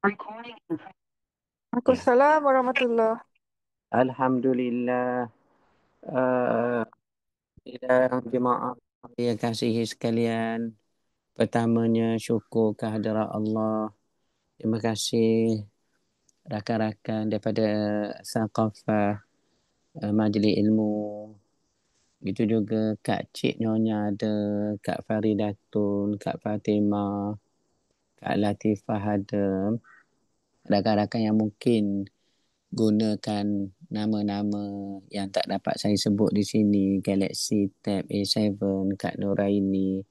Ya. Waalaikumsalam warahmatullah. Alhamdulillah. Uh, Sidang jemaah yang kasihi sekalian. Pertamanya syukur kehadirat Allah. Terima kasih rakan-rakan daripada Saqafah, Majlis Ilmu. Itu juga Kak Cik Nyonya ada, Kak Faridatun, Kak Fatimah, Kak Latifah ada. Rakan-rakan yang mungkin gunakan nama-nama yang tak dapat saya sebut di sini. Galaxy Tab A7, Kak Nuraini,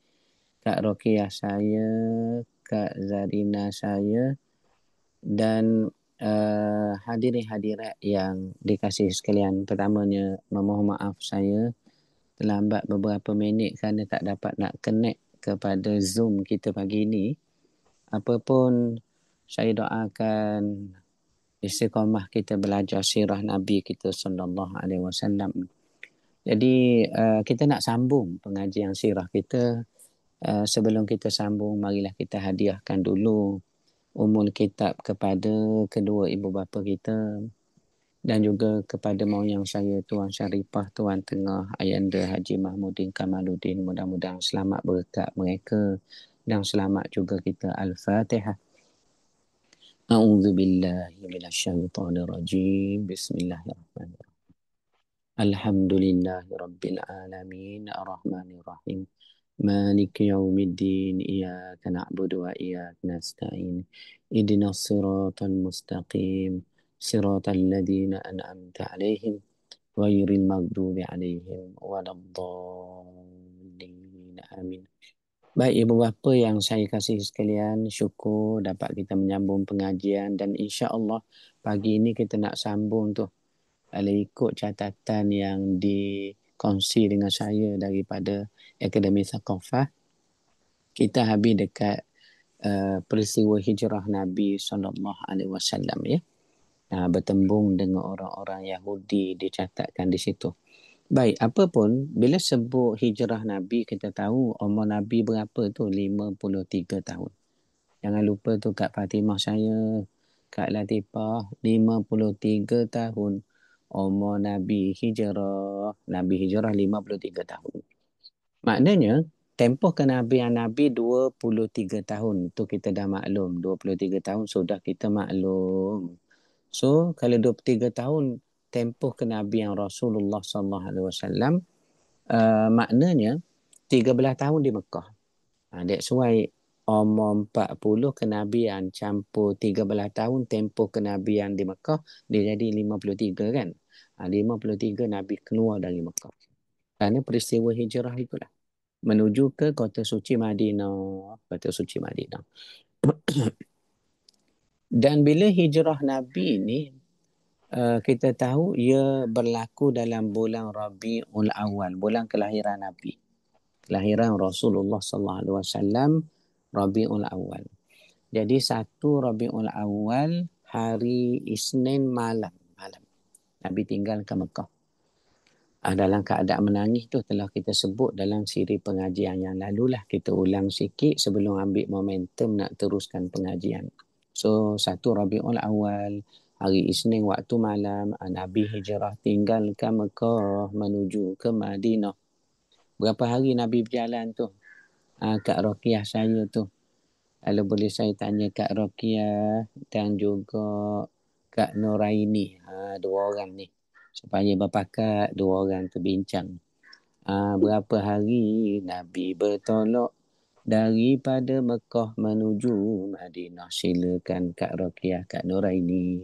Kak Rokiah saya, Kak Zarina saya dan hadirin hadirat yang dikasihi sekalian. Pertamanya memohon maaf saya terlambat beberapa minit kerana tak dapat nak connect kepada Zoom kita pagi ini. Apapun saya doakan istiqamah kita belajar sirah Nabi kita sallallahu alaihi wasallam. Jadi kita nak sambung pengajian sirah kita. Sebelum kita sambung, marilah kita hadiahkan dulu umul kitab kepada kedua ibu bapa kita dan juga kepada moyang saya Tuan Syarifah, Tuan Tengah, Ayanda Haji Mahmudin Kamaluddin. Mudah-mudahan selamat berkat mereka dan selamat juga kita. Al-Fatihah. A'udzu billahi minasyaitonir rajim. Bismillahirrahmanirrahim. Alhamdulillahi rabbil alamin. Arrahmanir rahim. مالك يوم الدين إياك نعبد وإياك نستعين اهدنا الصراط المستقيم صراط الذين أنعمت عليهم غير المغضوب عليهم ولا الضالين آمين. Baik ibu bapa yang saya kasih sekalian, syukur dapat kita menyambung pengajian dan insya-Allah pagi ini kita nak sambung tu. Kalau ikut catatan yang dikongsi dengan saya daripada Akademi Thaqafah, kita habis dekat peristiwa hijrah Nabi sallallahu alaihi wasallam ya. Bertembung dengan orang-orang Yahudi dicatatkan di situ. Baik, apa pun bila sebut hijrah Nabi kita tahu umur Nabi berapa tu 53 tahun. Jangan lupa tu Kak Fatimah saya, Kak Latifah 53 tahun umur Nabi hijrah. Nabi hijrah 53 tahun. Maknanya tempoh kenabian Nabi 23 tahun. Tu kita dah maklum. 23 tahun sudah kita maklum. So, kalau 23 tahun tempoh kenabian Rasulullah sallallahu alaihi wasallam, maknanya 13 tahun di Mekah. That's why umur 40 kenabian campur 13 tahun tempoh kenabian di Mekah, dia jadi 53 kan. 53 Nabi keluar dari Mekah. Kerana peristiwa hijrah itulah. Menuju ke kota suci Madinah. Kota suci Madinah. Dan bila hijrah Nabi ni, kita tahu ia berlaku dalam bulan Rabiul Awal, bulan kelahiran Nabi. Kelahiran Rasulullah sallallahu alaihi wasallam Rabiul Awal. Jadi 1 Rabiul Awal hari Isnin malam. Nabi tinggal ke Mekah. Dalam keadaan menangis tu telah kita sebut dalam siri pengajian yang lalu lah. Kita ulang sikit sebelum ambil momentum nak teruskan pengajian. So 1 Rabiul Awal hari Isnin waktu malam, Nabi hijrah tinggal ke Mekah menuju ke Madinah. Berapa hari Nabi berjalan tu? Kak Rokiah saya tu. Kalau boleh saya tanya Kak Rokiah dan juga Kak Nuraini. Dua orang ni. Supaya berpakat dua orang tu bincang. Berapa hari Nabi bertolak daripada Mekah menuju Madinah? Silakan Kak Rokiah, Kak Nuraini.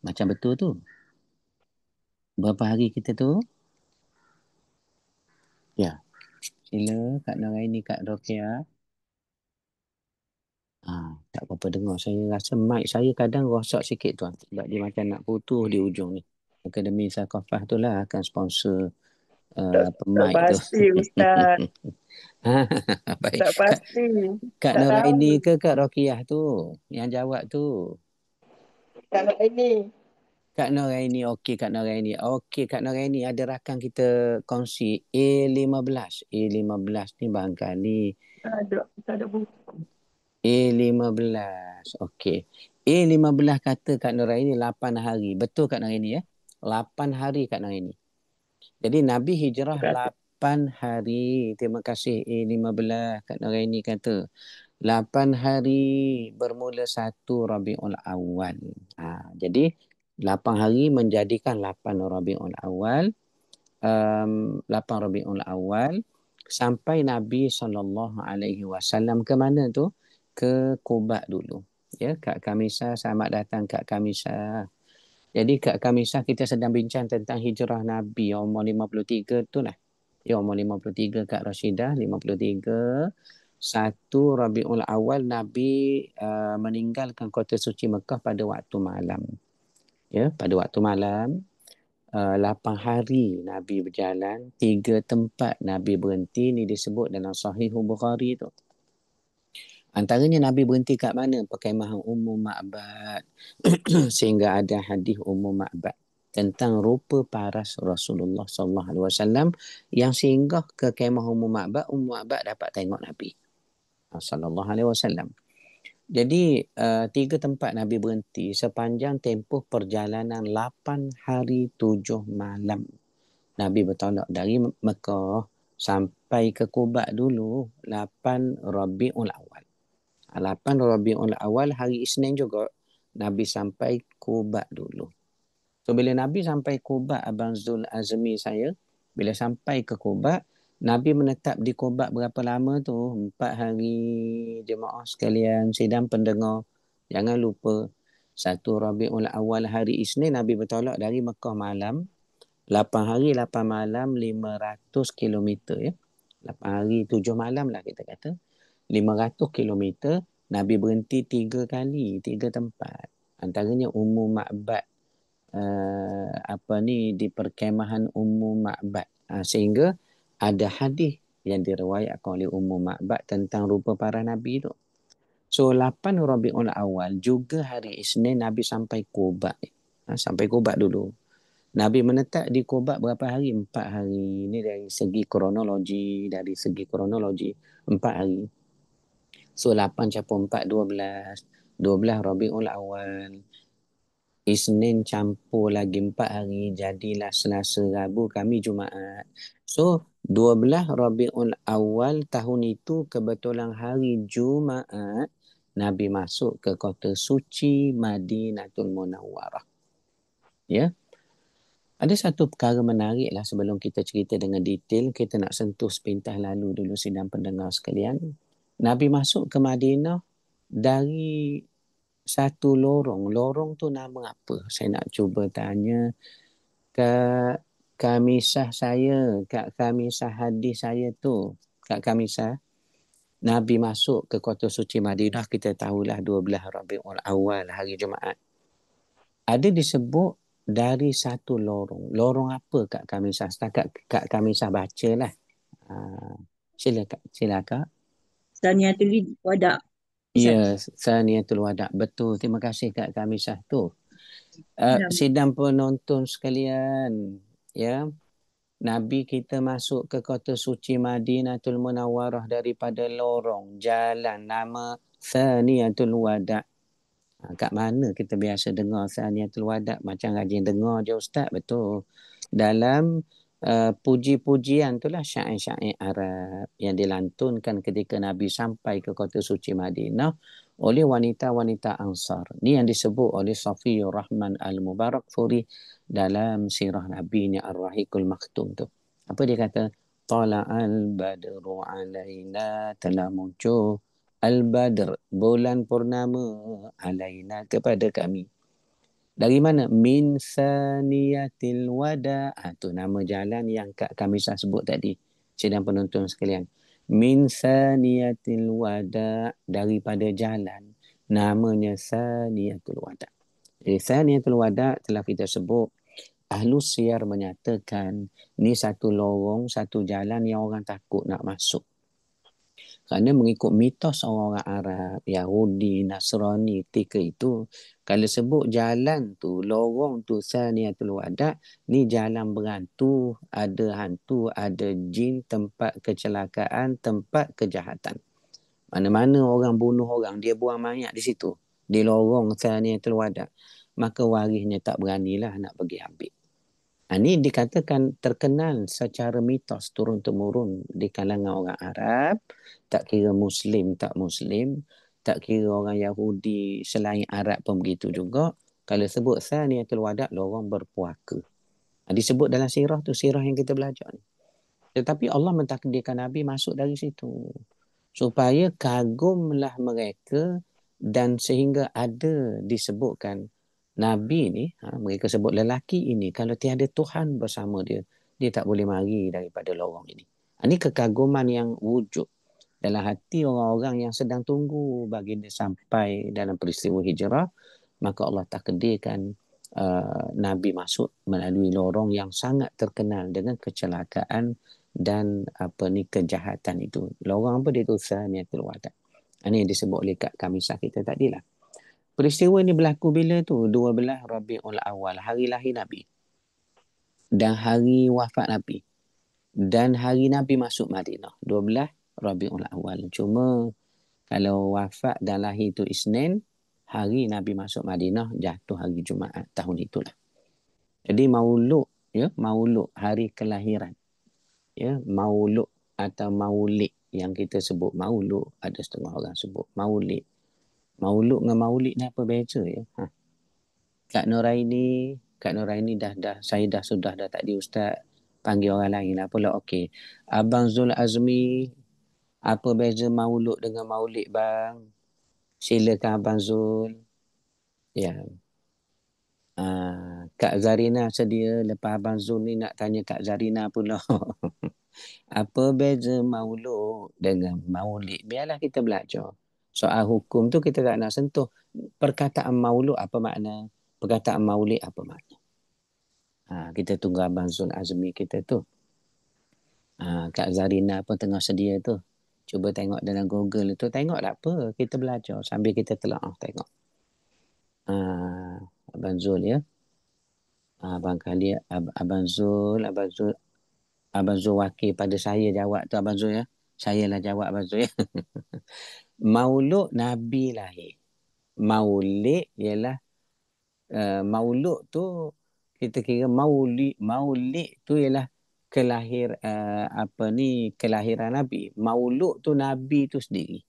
Macam betul tu. Berapa hari kita tu? Ya. Sila Kak Nuraini, Kak Rokiah. Tak apa-apa dengar. Saya rasa mic saya kadang rosak sikit tuan. Sebab dia macam nak putus di ujung ni. Akademi Thaqafah tu lah akan sponsor Tak mic tu. pasti, Ustaz. Baik. Tak Kak, pasti. Kak Tak Nuraini tahu. ke Kak Rokiah tu? Yang jawab tu. Kalau ini, Kak Nuraini. Okey Kak Nuraini. Okey Kak Nuraini. Ada rakan kita kongsi A15. A15 ni barangkali tak ada buku. A15. Okey. A15 kata Kak Nuraini 8 hari. Betul Kak Nuraini ya? 8 hari Kak Nuraini. Jadi Nabi hijrah Terima kasih. 8 hari. Terima kasih A15 Kak Nuraini kata. 8 hari bermula 1 Rabiul Awal. Jadi 8 hari menjadikan 8 Rabiul Awal. 8 Rabiul Awal sampai Nabi SAW ke mana tu? Ke Quba dulu. Ya, Kak Kamisa, selamat datang Kak Kamisa. Jadi Kak Kamisa, kita sedang bincang tentang hijrah Nabi umur 53 tu lah. Ya, umur 53 Kak Rashidah, 53. 1 Rabiul Awal Nabi meninggalkan kota suci Mekah pada waktu malam. Ya, pada waktu malam. 8 hari Nabi berjalan, 3 tempat Nabi berhenti, ni disebut dalam Sahih Bukhari tu. Antaranya Nabi berhenti kat mana? Perkemahan Ummu Ma'bad. Sehingga ada hadis Ummu Ma'bad tentang rupa paras Rasulullah SAW yang singgah ke kemah Ummu Ma'bad dapat tengok Nabi SAW. Jadi 3 tempat Nabi berhenti sepanjang tempoh perjalanan 8 hari 7 malam. Nabi bertolak dari Mekah sampai ke Quba dulu 8 Rabiul Awal. 8 Rabiul Awal hari Isnin juga Nabi sampai Quba dulu. So bila Nabi sampai Quba, Abang Zul Azmi saya, bila sampai ke Quba, Nabi menetap di Quba berapa lama tu? 4 hari jemaah sekalian, sidang pendengar. Jangan lupa 1 Rabiul Awal hari Isnin Nabi bertolak dari Mekah malam. 8 hari 8 malam 500 kilometer ya. 8 hari 7 malam lah kita kata. 500 kilometer. Nabi berhenti 3 kali, 3 tempat. Antaranya Ummu Ma'bad. Di perkemahan Ummu Ma'bad. Sehingga ada hadis yang diriwayatkan oleh Ummu Ma'bad tentang rupa para Nabi tu. So 8 Rabiul Awal juga hari Isnin Nabi sampai Quba. Sampai Quba dulu. Nabi menetap di Quba berapa hari? 4 hari. Ini dari segi kronologi. 4 hari. So 8 campur 4, 12. 12 Rabiul Awal. Isnin campur lagi 4 hari. Jadilah Selasa, Rabu, Khamis, Jumaat. So 12 Rabiul Awal tahun itu kebetulan hari Jumaat. Nabi masuk ke kota suci Madinatul Munawwarah. Ya. Ada satu perkara menarik lah sebelum kita cerita dengan detail. Kita nak sentuh sepintas lalu dulu sidang pendengar sekalian. Nabi masuk ke Madinah dari satu lorong. Lorong tu nama apa? Saya nak cuba tanya Kak Kamisah saya. Kak Kamisah hadis saya tu. Kak Kamisah. Nabi masuk ke kota suci Madinah. Kita tahulah 12 Rabiul Awal hari Jumaat. Ada disebut dari satu lorong. Lorong apa Kak Kamisah? Setakat Kak Kamisah baca lah. Silakan. Saniatul Wada. Ya, Saniatul Wada. Betul. Terima kasih Kak Kamisah tu. Sidang penonton sekalian. Ya. Nabi kita masuk ke kota suci Madinatul Munawwarah daripada lorong jalan nama Saniatul Wada. Kat mana kita biasa dengar Saniatul Wada? Macam rajin dengar je Ustaz. Betul. Dalam puji-pujian itulah syair-syair Arab yang dilantunkan ketika Nabi sampai ke kota suci Madinah oleh wanita-wanita Ansar. Ni yang disebut oleh Safiyur Rahman Al-Mubarakfuri dalam sirah Nabi Ar-Rahiqul Maktum tu. Apa dia kata? Tala'al badru alaina, telah muncul Al-Badr, bulan purnama, alaina, kepada kami. Dari mana? Min Saniyatil Wada. Itu nama jalan yang Kak Kamisah sebut tadi. Sidang penonton sekalian. Min Saniyatil Wada, daripada jalan. Namanya Saniyatul Wada. Jadi Saniyatul Wada telah kita sebut. Ahlus Siyar menyatakan ni satu lorong, satu jalan yang orang takut nak masuk. Kerana mengikut mitos orang-orang Arab, Yahudi, Nasrani ketika itu, kalau sebut jalan tu, lorong tu, Saniatul Wada, ni jalan berantu, ada hantu, ada jin, tempat kecelakaan, tempat kejahatan. Mana-mana orang bunuh orang, dia buang mayat di situ. Di lorong Thaniyatul Wada'. Maka warisnya tak beranilah nak pergi ambil. Ini dikatakan terkenal secara mitos turun-temurun di kalangan orang Arab. Tak kira Muslim, tak Muslim. Tak kira orang Yahudi selain Arab pun begitu juga. Kalau sebut Thaniyatul Wada', lorong berpuaka. Disebut dalam sirah tu, sirah yang kita belajar ni. Tetapi Allah mentakdirkan Nabi masuk dari situ. Supaya kagumlah mereka dan sehingga ada disebutkan Nabi ni, mereka sebut lelaki ini, kalau tiada Tuhan bersama dia, dia tak boleh mari daripada lorong ini. Ini kekaguman yang wujud dalam hati orang-orang yang sedang tunggu baginda sampai dalam peristiwa hijrah. Maka Allah takdirkan Nabi masuk melalui lorong yang sangat terkenal dengan kecelakaan dan kejahatan itu. Lorong apa dia tu? Thaniyatul Wada'. Ini yang disebut oleh Kak Kamisah kita tadilah. Peristiwa ini berlaku bila tu? 12 Rabiul Awal, hari lahir Nabi. Dan hari wafat Nabi. Dan hari Nabi masuk Madinah. 12 Rabiul Awal. Cuma kalau wafat dan lahir itu Isnin, hari Nabi masuk Madinah jatuh hari Jumaat tahun itulah. Jadi maulud, maulud, hari kelahiran. Maulud atau maulid yang kita sebut maulud, ada setengah orang sebut maulid. Maulud dengan maulid ni apa beza ya? Kak Nuraini saya sudah tak di ustaz, panggil orang lain lah pula. Okey. Abang Zul Azmi, apa beza maulud dengan maulid bang? Silakan Abang Zul. Ya. Kak Zarina sedia, lepas Abang Zul ni nak tanya Kak Zarina pula. Apa beza maulud dengan maulid? Biarlah kita belajar. Soal hukum tu kita tak nak sentuh. Perkataan maulud apa makna? Perkataan maulid apa makna? Kita tunggu Abang Zul Azmi kita tu. Kak Zarina pun tengah sedia tu. Cuba tengok dalam Google tu. Tengoklah apa. Kita belajar sambil kita telaah tengok. Abang Zul ya. Abang Zul wakil pada saya jawab tu Abang Zul ya. Saya lah jawab Abang Zul ya. Maulud Nabi lahir. Maulid ialah maulud tu kita kira maulid tu ialah kelahiran Nabi. Maulud tu Nabi tu sendiri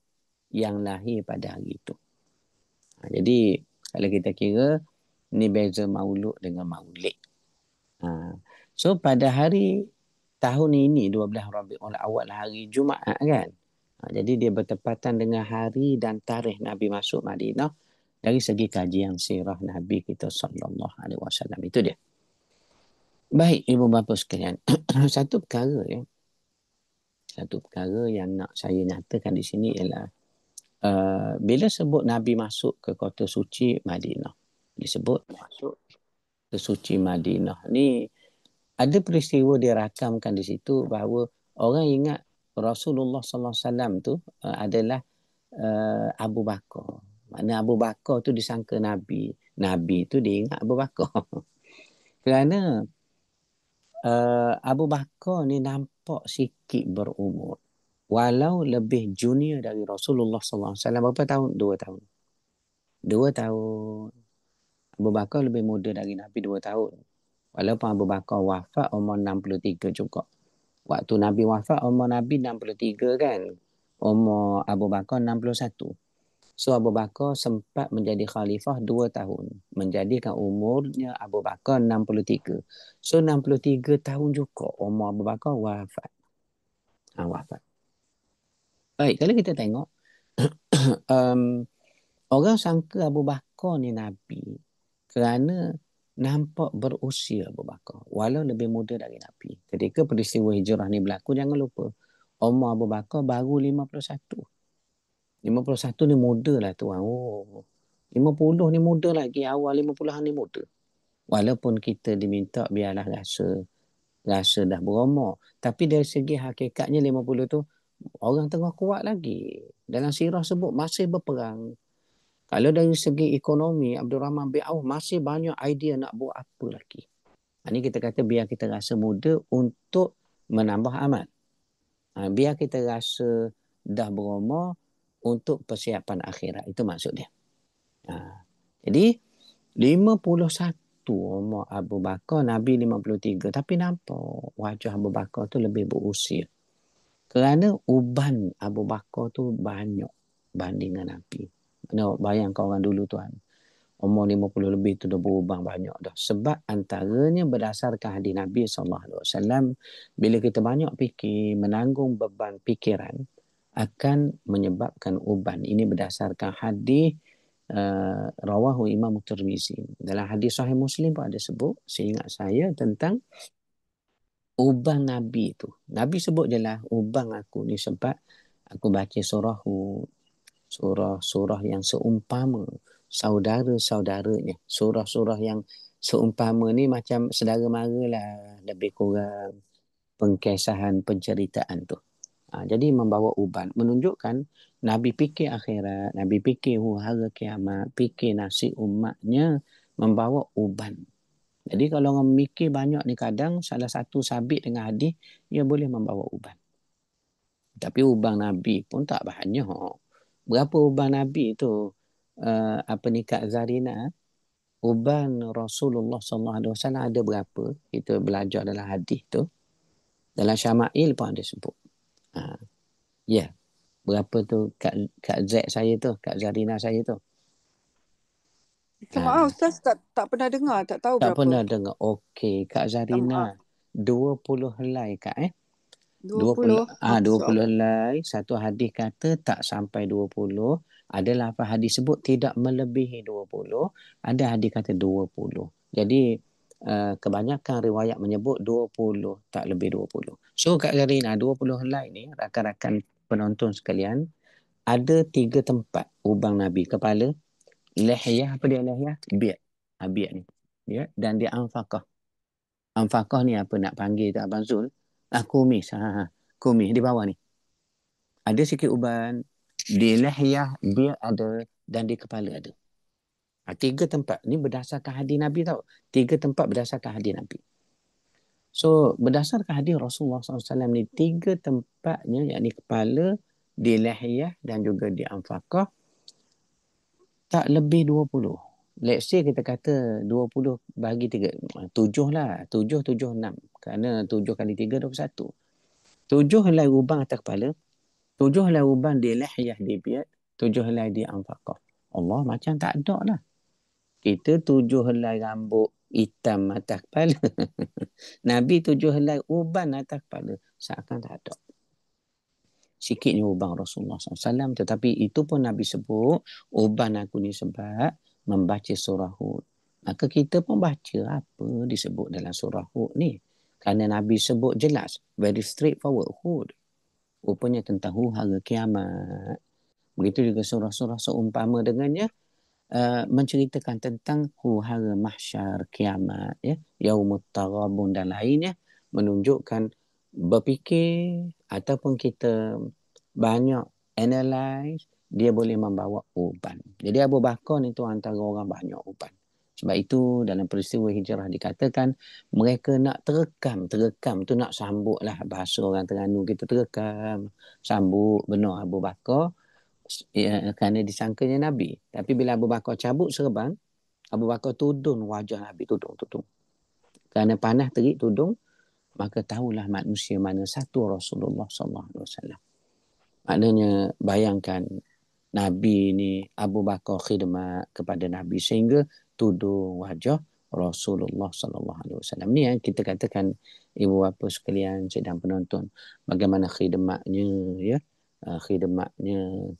yang lahir pada hari itu. Jadi kalau kita kira ni beza maulud dengan maulid. So pada hari tahun ini 12 Rabiul Awal hari Jumaat kan. Jadi dia bertepatan dengan hari dan tarikh Nabi masuk Madinah dari segi kajian sirah Nabi kita sallallahu alaihi wasallam. Itu dia. Baik ibu bapa sekalian. Satu perkara yang nak saya nyatakan di sini ialah bila sebut Nabi masuk ke kota suci Madinah. Disebut masuk ke suci Madinah. Ni ada peristiwa dirakamkan di situ bahawa orang ingat Rasulullah sallallahu alaihi wasallam tu adalah Abu Bakar. Makna Abu Bakar tu disangka Nabi. Nabi tu dia ingat Abu Bakar. Kerana Abu Bakar ni nampak sikit berumur. Walau lebih junior dari Rasulullah sallallahu alaihi wasallam. Berapa tahun? 2 tahun. 2 tahun. Abu Bakar lebih muda dari Nabi 2 tahun. Walaupun Abu Bakar wafat umur 63 juga. Waktu Nabi wafat umur Nabi 63 kan. Umur Abu Bakar 61. So Abu Bakar sempat menjadi khalifah 2 tahun. Menjadikan umurnya Abu Bakar 63. So 63 tahun juga umur Abu Bakar wafat. Wafat. Baik, kalau kita tengok. Orang sangka Abu Bakar ni Nabi. Kerana nampak berusia Abu Bakar. Walau lebih muda dari Nabi. Ketika peristiwa hijrah ni berlaku, jangan lupa. Umur Abu Bakar baru 51. 51 ni muda lah tuan. 50 ni muda lagi. Awal 50-an ni muda. Walaupun kita diminta biarlah rasa dah berumur. Tapi dari segi hakikatnya 50 tu orang tengah kuat lagi. Dalam sirah sebut masih berperang. Kalau dari segi ekonomi, Abdul Rahman bin Auf masih banyak idea nak buat apa lagi. Ini kita kata biar kita rasa muda untuk menambah amal. Biar kita rasa dah berumur untuk persiapan akhirat. Itu maksud dia. Jadi 51 umur Abu Bakar, Nabi 53. Tapi nampak wajah Abu Bakar tu lebih berusia. Kerana uban Abu Bakar tu banyak bandingan Nabi. Bayangkan orang dulu tuan. Umur 50 lebih tu dah berubah banyak dah. Sebab antaranya berdasarkan hadis Nabi SAW, bila kita banyak fikir, menanggung beban fikiran, akan menyebabkan uban. Ini berdasarkan hadis rawahu Imam Tirmizi. Dalam hadis Sahih Muslim pun ada sebut, seingat saya, tentang uban Nabi tu. Nabi sebut je lah, uban aku ni sebab aku baca surah Hud, surah yang seumpama saudara-saudaranya. Surah-surah yang seumpama ni macam saudara mara lah, lebih kurang pengkesahan penceritaan tu. Jadi membawa uban, menunjukkan Nabi fikir akhirat, Nabi fikir hari kiamat, fikir nasib umatnya, membawa uban. Jadi kalau orang mikir banyak ni, kadang salah satu sabit dengan hadis, ia boleh membawa uban. Tapi uban Nabi pun tak banyak. Berapa uban Nabi tu? Kak Zarina? Uban Rasulullah SAW ada berapa? Kita belajar dalam hadis tu. Dalam Syama'il pun ada sebut. Ya. Berapa tu Kak Z saya tu, Kak Zarina saya tu? Minta maaf Ustaz, tak pernah dengar, tak tahu Tak berapa. pernah dengar. Okey, Kak Zarina. 20 helai Kak 20 20. 20 helai. Satu hadis kata tak sampai 20. Ada lafaz hadis sebut tidak melebihi 20. Ada hadis kata 20. Jadi kebanyakan riwayat menyebut 20, tak lebih 20. So Kak Zarina, 20 helai ni, rakan-rakan penonton sekalian, ada 3 tempat ubang Nabi. Kepala, lehyah, apa dia lehyah? Biad. Biad ni. Ya, dan dia anfaqah. Anfaqah ni apa nak panggil tu Abang Zul? Kumis. Kumis di bawah ni. Ada sikit uban. Di lehyah dia ada dan di kepala ada. 3 tempat. Ni berdasarkan hadis Nabi tau. 3 tempat berdasarkan hadis Nabi. So, berdasarkan hadis Rasulullah SAW ni, 3 tempatnya, yakni kepala, di lehyah dan juga di anfaqah, tak lebih 20. Let's say kita kata 20 bagi 3. 7 lah. 7, 7, 6. Kerana 7 kali 3, 21. 7 helai uban atas kepala. 7 helai uban di lehyah di biad. 7 helai di anfaqah. Allah, macam tak ada lah. Kita 7 helai rambut hitam atas kepala. Nabi 7 helai uban atas kepala. Seakan tak ada. Sikitnya uban Rasulullah SAW. Tetapi itu pun Nabi sebut, uban aku ni sebab membaca surah Hud. Maka kita pun baca apa disebut dalam surah Hud ni. Kerana Nabi sebut jelas, very straightforward, Hud. Rupanya tentang hari kiamat. Begitu juga surah-surah seumpama dengannya, menceritakan tentang hari mahsyar, kiamat, ya, yaumut taghabun dan lainnya, menunjukkan berfikir ataupun kita banyak analyze, dia boleh membawa uban. Jadi Abu Bakar ni tu antara orang banyak uban. Sebab itu dalam peristiwa hijrah dikatakan mereka nak terekam tu nak sambut lah, bahasa orang Terengganu kita, terekam, sambut benar Abu Bakar, kerana disangkanya Nabi. Tapi bila Abu Bakar cabut serban, Abu Bakar tudung wajah Nabi, tudung. Kerana panas terik tudung, maka tahulah manusia mana satu Rasulullah SAW. Maknanya bayangkan Nabi ni, Abu Bakar khidmat kepada Nabi sehingga tudung wajah Rasulullah SAW. Ni yang kita katakan, ibu bapa sekalian, sedang penonton, bagaimana khidmatnya, ya, khidmatnya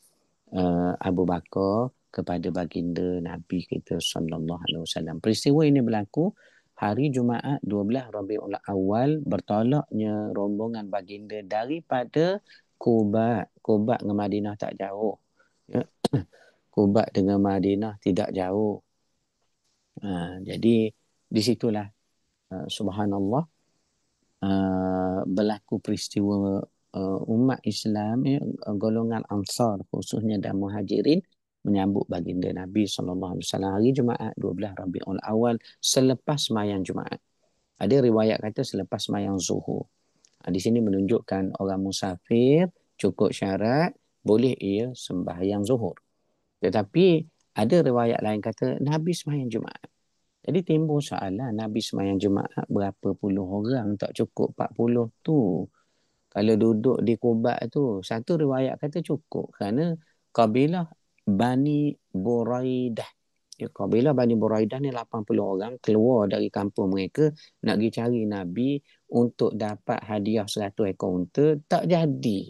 Abu Bakar kepada baginda Nabi kita SAW. Peristiwa ini berlaku hari Jumaat 12 Rabiul Awal, bertolaknya rombongan baginda daripada Quba. Quba dengan Madinah tak jauh. Ya. Quba dengan Madinah tidak jauh. Jadi di situlah subhanallah berlaku peristiwa umat Islam, golongan Ansar khususnya dan Muhajirin menyambut baginda Nabi SAW hari Jumaat 12 Rabiul Awal selepas sembahyang Jumaat. Ada riwayat kata selepas sembahyang Zuhur. Di sini menunjukkan orang musafir cukup syarat boleh ia sembahyang zuhur. Tetapi ada riwayat lain kata Nabi sembahyang Jumaat. Jadi timbul soalan, Nabi sembahyang Jumaat berapa puluh orang, tak cukup 40 tu. Kalau duduk di Quba tu, satu riwayat kata cukup kerana kabilah Bani Buraidah. Kabilah Bani Buraidah ni 80 orang keluar dari kampung mereka nak pergi cari Nabi untuk dapat hadiah 100 ekor unta, tak jadi.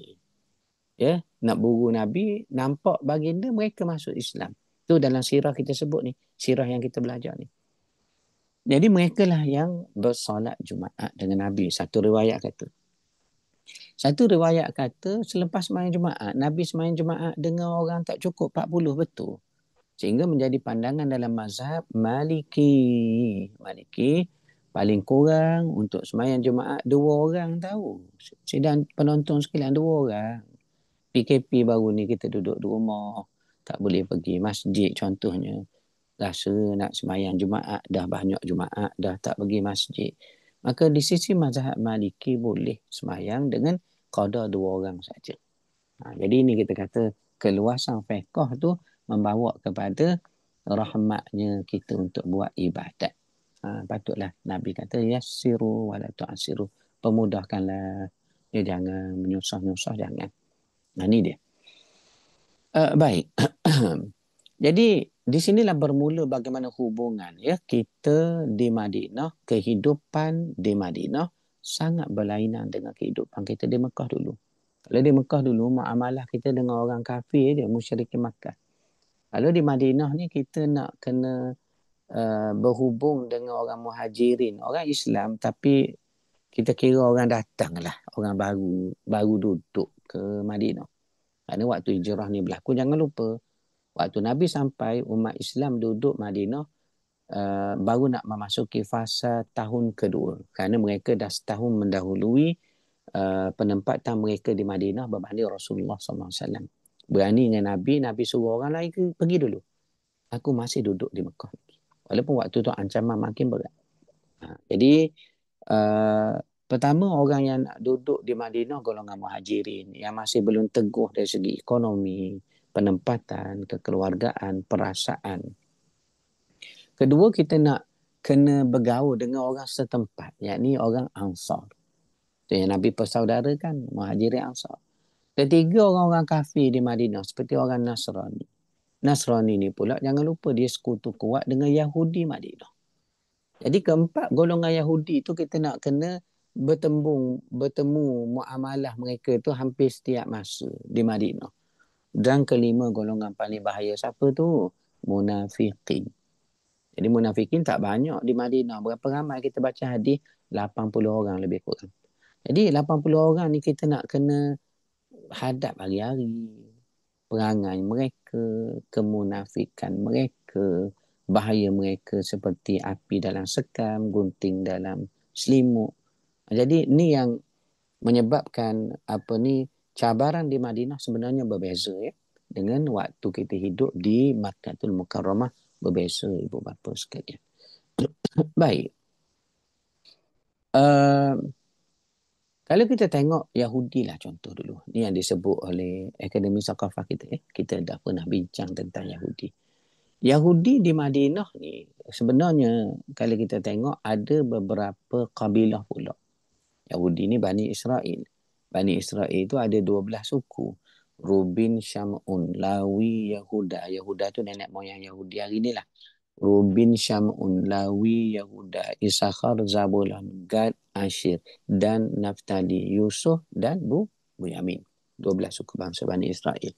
Ya, nak buru Nabi, nampak baginda mereka masuk Islam. Tu dalam sirah kita sebut ni, sirah yang kita belajar ni. Jadi mereka lah yang bersolat Jumaat dengan Nabi. Satu riwayat kata. Satu riwayat kata selepas sembahyang Jumaat, Nabi sembahyang Jumaat dengan orang tak cukup 40, betul. Sehingga menjadi pandangan dalam mazhab Maliki. Maliki paling kurang untuk sembahyang Jumaat 2 orang tahu. Sidang penonton sekalian 2 orang. PKP baru ni kita duduk di rumah. Tak boleh pergi masjid contohnya. Rasa nak sembahyang Jumaat, dah banyak Jumaat, dah tak pergi masjid. Maka di sisi mazhab Maliki boleh sembahyang dengan qada 2 orang saja. Jadi ini kita kata keluasan fiqh tu membawa kepada rahmatnya kita untuk buat ibadat. Patutlah Nabi kata yassiru wala tu'assiru. Pemudahkanlah. Ya, jangan menyusah-nyusah, jangan. Ini dia. Baik. Jadi di sinilah bermula bagaimana hubungan ya kita di Madinah, kehidupan di Madinah sangat berlainan dengan kehidupan kita di Mekah dulu. Kalau di Mekah dulu muamalah kita dengan orang kafir dia, musyrikin Makkah. Kalau di Madinah ni kita nak kena berhubung dengan orang muhajirin, orang Islam tapi kita kira orang datang lah, orang baru duduk ke Madinah. Kerana waktu hijrah ni berlaku, jangan lupa waktu Nabi sampai, umat Islam duduk Madinah baru nak memasuki fasa tahun kedua. Kerana mereka dah setahun mendahului penempatan mereka di Madinah berbanding Rasulullah SAW. Berani dengan Nabi, Nabi suruh orang lain pergi dulu. Aku masih duduk di Mekah. Walaupun waktu tu ancaman makin berat. Jadi pertama orang yang nak duduk di Madinah golongan muhajirin yang masih belum teguh dari segi ekonomi, penempatan, kekeluargaan, perasaan. Kedua, kita nak kena bergaul dengan orang setempat, yakni orang Ansar. Itu yang Nabi persaudarakan, muhajirin Ansar. Ketiga, orang-orang kafir di Madinah seperti orang Nasrani. Nasrani ni pula jangan lupa dia sekutu kuat dengan Yahudi Madinah. Jadi keempat, golongan Yahudi tu kita nak kena bertemu muamalah mereka tu hampir setiap masa di Madinah. Dan kelima, golongan paling bahaya siapa tu? Munafikin. Jadi munafikin tak banyak di Madinah. Berapa ramai kita baca hadis? 80 orang lebih kurang. Jadi 80 orang ni kita nak kena hadap hari-hari. Perangai mereka, kemunafikan mereka, bahaya mereka seperti api dalam sekam, gunting dalam selimut. Jadi ni yang menyebabkan cabaran di Madinah sebenarnya berbeza ya. Dengan waktu kita hidup di Makkahul Mukarramah berbeza ibu bapa sekalian. Baik. Kalau kita tengok Yahudi lah contoh dulu. Ni yang disebut oleh Akademi Sakafah kita. Kita dah pernah bincang tentang Yahudi. Yahudi di Madinah ni sebenarnya kalau kita tengok ada beberapa kabilah pula. Yahudi ni Bani Israel. Bani Israel itu ada 12 suku. Rubin, Syamun, Lawi, Yahuda. Yahuda tu nenek moyang Yahudi hari ni lah. Rubin, Syamun, Lawi, Yahuda, Isakhar, Zabulan, Gad, Ashir, dan Naftali, Yusuf dan Bunyamin. 12 suku bangsa Bani Israel.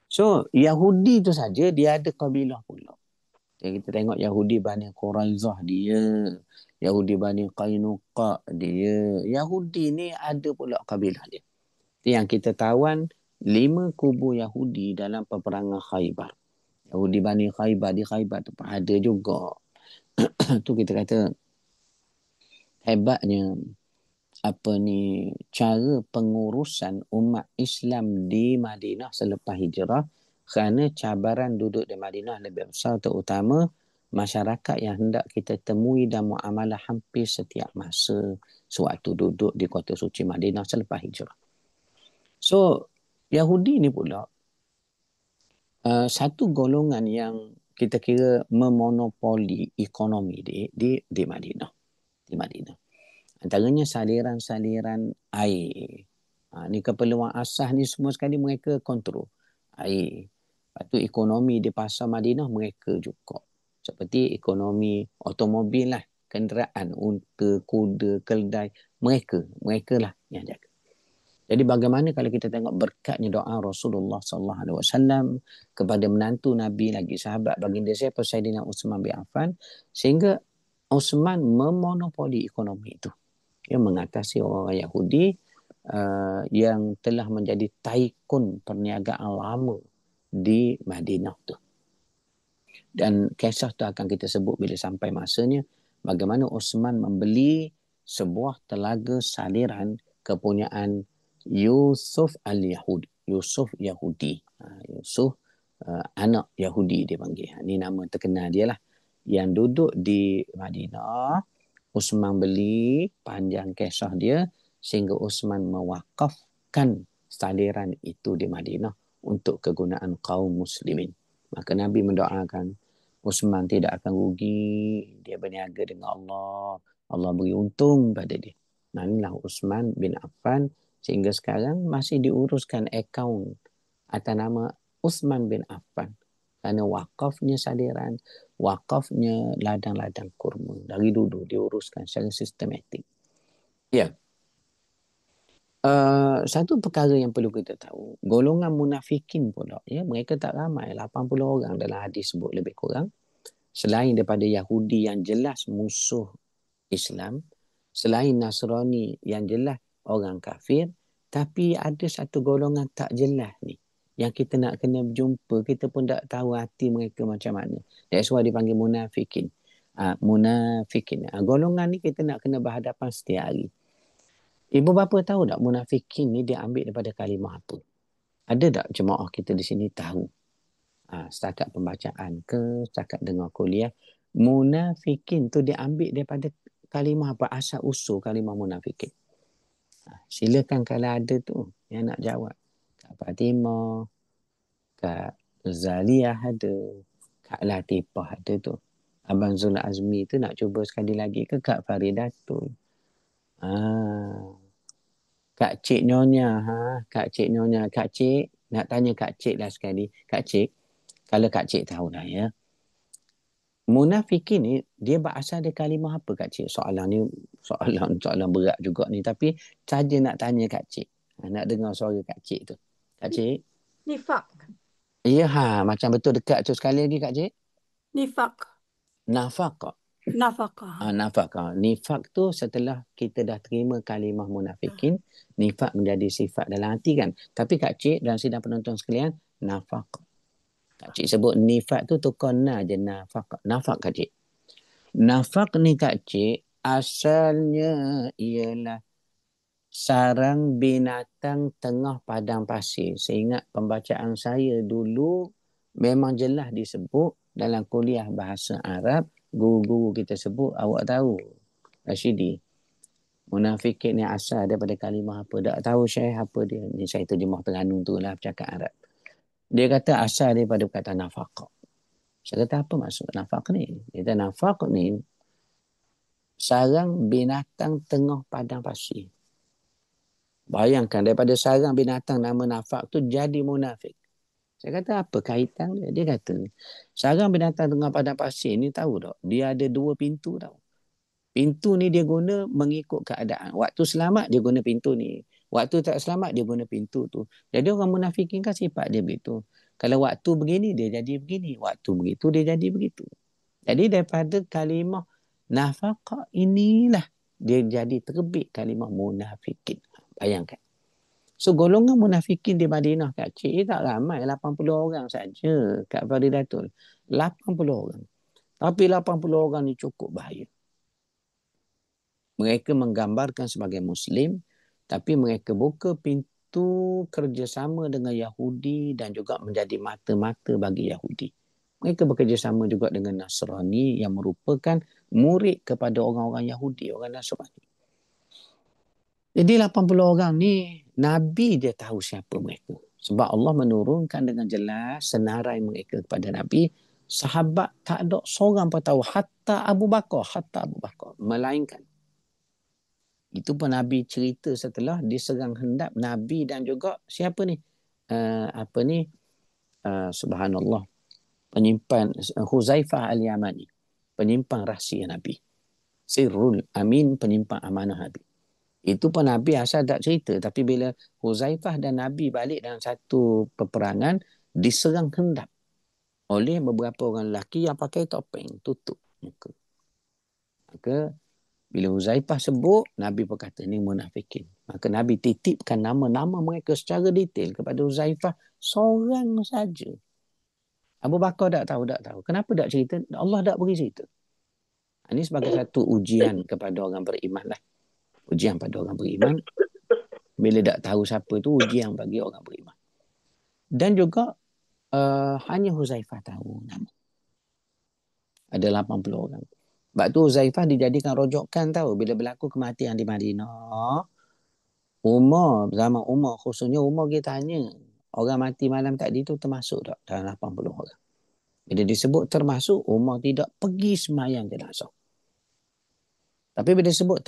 So, Yahudi tu saja dia ada kabilah pula. Jadi kita tengok Yahudi Bani Quraizah dia. Yahudi Bani Qainuqa dia. Yahudi ni ada pula kabilah dia. Yang kita tawan 5 kubu Yahudi dalam peperangan Khaybar. Yahudi Bani Khaybar di Khaybar tu ada juga. Tu kita kata hebatnya cara pengurusan umat Islam di Madinah selepas hijrah, kerana cabaran duduk di Madinah lebih besar, terutama masyarakat yang hendak kita temui dan muamalah hampir setiap masa sewaktu duduk di kota suci Madinah selepas hijrah. So Yahudi ni pula satu golongan yang kita kira memonopoli ekonomi di Madinah. Di Madinah. Antaranya saliran-saliran air. Ni keperluan asas ni semua sekali mereka kontrol. Air. Lepas tu ekonomi di pasar Madinah mereka juga. Seperti ekonomi automobil lah. Kenderaan, unta, kuda, keldai. Mereka lah yang jaga. Jadi bagaimana kalau kita tengok berkatnya doa Rasulullah SAW kepada menantu Nabi lagi sahabat baginda siapa Saidina Uthman bin Affan, sehingga Uthman memonopoli ekonomi itu. Dia mengatasi orang Yahudi yang telah menjadi taikun perniagaan lama di Madinah tu. Dan kisah tu akan kita sebut bila sampai masanya bagaimana Uthman membeli sebuah telaga saliran kepunyaan Yusuf al-Yahudi. Yusuf Yahudi. Yusuf anak Yahudi dia panggil. Ini nama terkenal dia lah. Yang duduk di Madinah. Uthman beli, panjang kisah dia, sehingga Uthman mewakafkan saliran itu di Madinah untuk kegunaan kaum muslimin. Maka Nabi mendoakan Uthman tidak akan rugi. Dia berniaga dengan Allah. Allah beri untung pada dia. Nah, inilah Uthman bin Affan. Sehingga sekarang masih diuruskan akaun atas nama Uthman bin Affan. Kerana wakafnya saliran, wakafnya ladang-ladang kurma. Dari dulu diuruskan secara sistematik. Ya. Satu perkara yang perlu kita tahu, golongan munafikin pula, ya, mereka tak ramai, 80 orang dalam hadis sebut lebih kurang. Selain daripada Yahudi yang jelas musuh Islam, selain Nasrani yang jelas orang kafir, tapi ada satu golongan tak jelas ni yang kita nak kena berjumpa, kita pun tak tahu hati mereka macam mana. That's why dipanggil munafikin. Munafikin. Golongan ni kita nak kena berhadapan setiap hari. Ibu bapa tahu tak munafikin ni dia ambil daripada kalimah apa? Ada tak jemaah kita di sini tahu? Setakat pembacaan ke, setakat dengar kuliah, munafikin tu dia ambil daripada kalimah apa? Asal usul kalimah munafikin. Silakan kalau ada tu yang nak jawab. Kak Fatimah, Kak Zaliah ada, Kak Latifah ada tu. Abang Zul Azmi tu nak cuba sekali lagi ke Kak Faridatul? Kak Cik Nyonya, Kak Cik Nyonya, Kak Cik, nak tanya Kak Cik lah sekali. Kak Cik, kalau Kak Cik tahu dah ya. Munafikin ni dia berasal dari kalimah apa Kak Cik? Soalan ni soalan berat juga ni, tapi saja nak tanya Kak Cik. Nak dengar suara Kak Cik tu. Kak Cik. Nifak. Ya, macam betul dekat tu sekali lagi Kak Cik. Nifak. Nafaqah. Nafakah. Nafaqah. Nifak tu setelah kita dah terima kalimah munafikin, nifak menjadi sifat dalam hati kan. Tapi Kak Cik dan sidang penonton sekalian, nafaqah. Kak Cik sebut nifak tu tukar je nafaqah. Nafaq Kak Cik. Nafaq ni Kak Cik, asalnya ialah sarang binatang tengah padang pasir. Seingat pembacaan saya dulu, memang jelas disebut dalam kuliah bahasa Arab, guru-guru kita sebut, awak tahu, Rashidi. Munafikin ni asal daripada kalimah apa? Tak tahu Syekh apa dia. Ni saya terjemah Terengganu tu lah, bercakap Arab. Dia kata asal daripada perkataan nafaqah. Saya kata apa maksud nafaq ni? Dia kata nafaq ni sarang binatang tengah padang pasir. Bayangkan daripada sarang binatang nama nafaq tu jadi munafik. Saya kata apa kaitan dia? Dia kata sarang binatang tengah padang pasir ni tahu tak? Dia ada 2 pintu tau. Pintu ni dia guna mengikut keadaan. Waktu selamat dia guna pintu ni. Waktu tak selamat dia guna pintu tu. Jadi orang munafikin kan sifat dia begitu. Kalau waktu begini dia jadi begini. Waktu begitu dia jadi begitu. Jadi daripada kalimah nafaqah inilah dia jadi terbit kalimah munafikin. Bayangkan. So golongan munafikin di Madinah Kak Cik tak ramai. 80 orang saja Kak Faridatul. 80 orang. Tapi 80 orang ni cukup bahaya. Mereka menggambarkan sebagai Muslim, tapi mereka buka pintu kerjasama dengan Yahudi dan juga menjadi mata-mata bagi Yahudi. Mereka bekerjasama juga dengan Nasrani yang merupakan murid kepada orang-orang Yahudi, orang Nasrani. Jadi 80 orang ni, Nabi dia tahu siapa mereka. Sebab Allah menurunkan dengan jelas senarai mereka kepada Nabi. Sahabat tak ada seorang pun tahu. Hatta Abu Bakar. Melainkan. Itu pun Nabi cerita setelah diserang hendap Nabi dan juga siapa ni? Subhanallah. Penyimpan Huzaifah Al-Yamani. Penyimpan rahsia Nabi. Sirrul Amin, penyimpan amanah Nabi. Itu pun Nabi asal tak cerita. Tapi bila Huzaifah dan Nabi balik dalam satu peperangan, diserang hendap oleh beberapa orang lelaki yang pakai topeng tutup muka. Maka bila Huzaifah sebut, Nabi pun kata ni munafikin. Maka Nabi titipkan nama-nama mereka secara detail kepada Huzaifah seorang saja. Abu Bakar tak tahu. Kenapa tak cerita? Allah tak beri cerita. Ini sebagai satu ujian kepada orang beriman lah. Ujian pada orang beriman. Bila tak tahu siapa tu, ujian bagi orang beriman. Dan juga hanya Huzaifah tahu nama. Ada 80 orang. Sebab tu Huzaifah dijadikan rojokan tahu. Bila berlaku kematian di Madinah, zaman Umar khususnya Umar kita tanya, orang mati malam tadi tu termasuk tak dalam 80 orang? Bila disebut termasuk, Umar tidak pergi semayang jenazah. Tapi bila disebut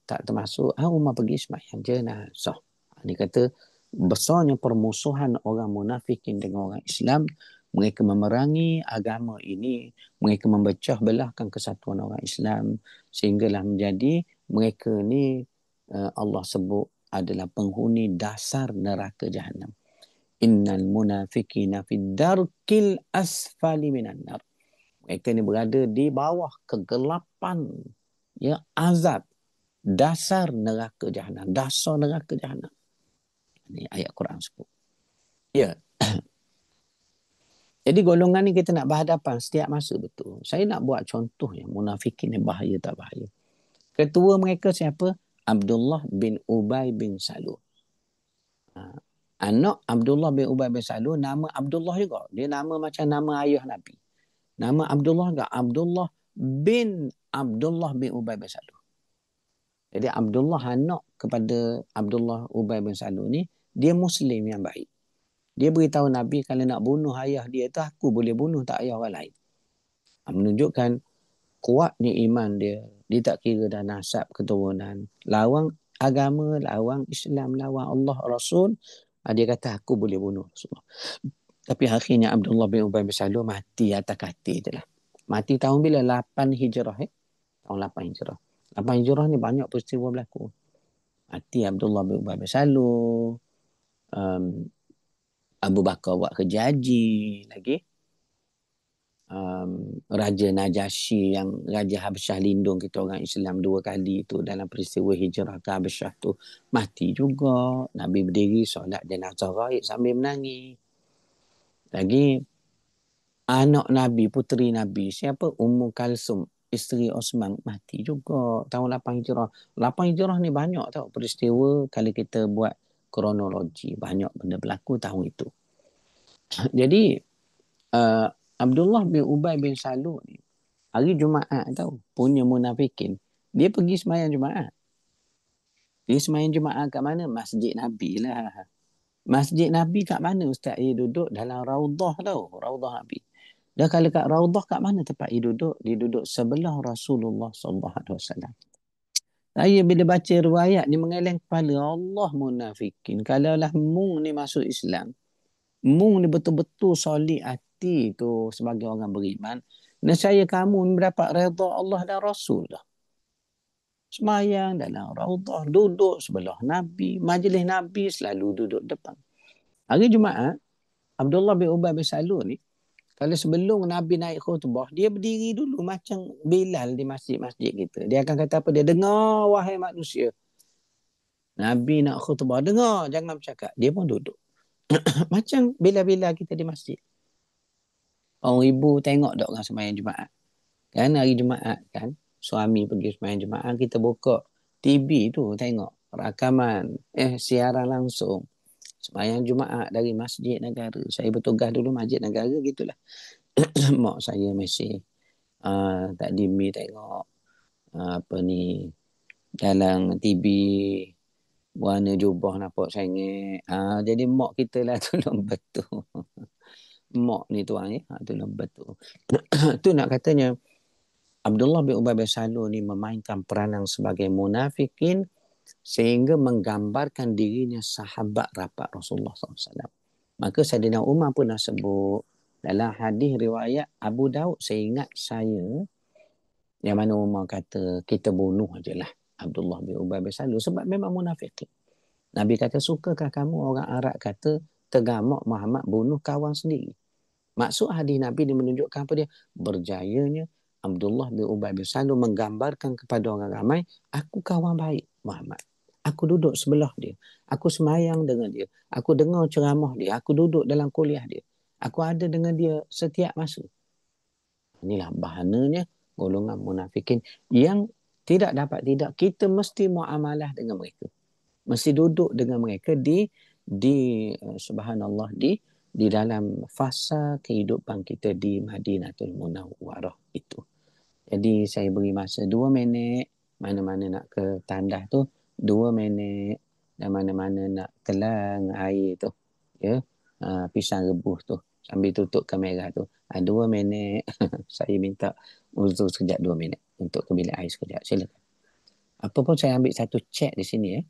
tak termasuk, Umar pergi semayang jenazah. Dia kata besarnya permusuhan orang munafikin dengan orang Islam. Mereka memerangi agama ini. Mereka memecah belahkan kesatuan orang Islam. Sehinggalah menjadi mereka ni Allah sebut adalah penghuni dasar neraka Jahannam. Innal munafiqina fid darkil asfali minan nar. Mereka ni berada di bawah kegelapan, ya, azab dasar neraka Jahannam. Dasar neraka Jahannam. Ini ayat Quran sebut. Ya. Jadi golongan ni kita nak berhadapan setiap masa betul. Saya nak buat contoh yang munafikin ni bahaya tak bahaya. Ketua mereka siapa? Abdullah bin Ubay bin Salul. Anak Abdullah bin Ubay bin Salul nama Abdullah juga. Dia nama macam nama ayah Nabi. Nama Abdullah juga. Abdullah bin Ubay bin Salul. Jadi Abdullah anak kepada Abdullah Ubay bin Salul ni, dia Muslim yang baik. Dia beritahu Nabi kalau nak bunuh ayah dia tu, aku boleh bunuh tak ayah orang lain. Menunjukkan kuatnya iman dia. Dia tak kira dah nasab keturunan. Lawan agama, lawan Islam, lawan Allah Rasul. Dia kata aku boleh bunuh Rasulullah. Tapi akhirnya Abdullah bin Ubay bin Salul mati atas katil je lah. Mati tahun bila? 8 Hijrah. Tahun 8 Hijrah. 8 Hijrah ni banyak peristiwa berlaku. Mati Abdullah bin Ubay bin Salul. Abu Bakar buat kerja haji lagi. Raja Najasyi yang Raja Habsyah lindung kita orang Islam 2 kali tu dalam peristiwa hijrah ke Habsyah tu mati juga. Nabi berdiri solat jenazah gaib sambil menangis. Lagi anak Nabi, puteri Nabi, siapa? Ummu Kalsum, isteri Osman, mati juga tahun 8 Hijrah. 8 Hijrah ni banyak tau peristiwa kalau kita buat kronologi. Banyak benda berlaku tahun itu. Jadi Abdullah bin Ubay bin Salul ni hari Jumaat tau, punya munafikin. Dia pergi sembahyang Jumaat. Dia sembahyang Jumaat kat mana? Masjid Nabi lah. Masjid Nabi kat mana Ustaz? Dia duduk dalam Raudah tau. Raudah Nabi. Dan kalau kat Raudah kat mana tempat dia duduk? Dia duduk sebelah Rasulullah SAW. Saya bila baca riwayat ni mengeleng kepala, Allah munafikin. Kalaulah mung ni masuk Islam, mung ni betul-betul solid hati tu sebagai orang beriman, nescaya kamu mendapat redha Allah dan Rasul dah. Semayang dalam Raudah, duduk sebelah Nabi, majlis Nabi selalu duduk depan. Hari Jumaat, Abdullah bin Ubay bin Salul ni, kalau sebelum Nabi naik khutbah, dia berdiri dulu macam Bilal di masjid-masjid kita. Dia akan kata apa? Dia dengar wahai manusia. Nabi nak khutbah, dengar, jangan bercakap. Dia pun duduk. Macam bila-bila kita di masjid. Orang ibu tengok tak orang sembahyang Jumaat. Kan hari Jumaat kan, suami pergi sembahyang Jumaat, kita buka TV tu tengok rakaman, siaran langsung sembahyang Jumaat dari Masjid Negara. Saya bertugas dulu Masjid Negara gitulah. Mak saya masih tak dimi tengok apa ni dalam TV Warna jubah nampak sengit. Jadi mak kita lah tu lembut tu. Mak ni tuan ya. Tu lembut tu. Tu nak katanya Abdullah bin Ubay bin Salul ni memainkan peranan sebagai munafikin sehingga menggambarkan dirinya sahabat rapat Rasulullah SAW. Maka Saidina Umar pun dah sebut dalam hadis riwayat Abu Daud, seingat saya, yang mana Umar kata kita bunuh ajalah Abdullah bin Ubay bin Salul sebab memang munafikin. Nabi kata, sukakah kamu orang Arab kata tergamak Muhammad bunuh kawan sendiri? Maksud hadis Nabi ni menunjukkan apa dia? Berjayanya Abdullah bin Ubay bin Salul menggambarkan kepada orang ramai, aku kawan baik Muhammad. Aku duduk sebelah dia. Aku semayang dengan dia. Aku dengar ceramah dia. Aku duduk dalam kuliah dia. Aku ada dengan dia setiap masa. Inilah bahananya golongan munafikin yang tidak dapat tidak. Kita mesti muamalah dengan mereka. Mesti duduk dengan mereka di subhanallah di dalam fasa kehidupan kita di Madinatul Munawwarah itu. Jadi saya beri masa 2 minit, mana-mana nak ke tandas tu 2 minit, dan mana-mana nak telang air tu, ya, pisang rebus tu sambil tutup kamera tu 2 minit. Saya minta uzur sekejap 2 minit untuk ke bilik air sekejap, silakan. Apa pun saya ambil satu chat di sini ya.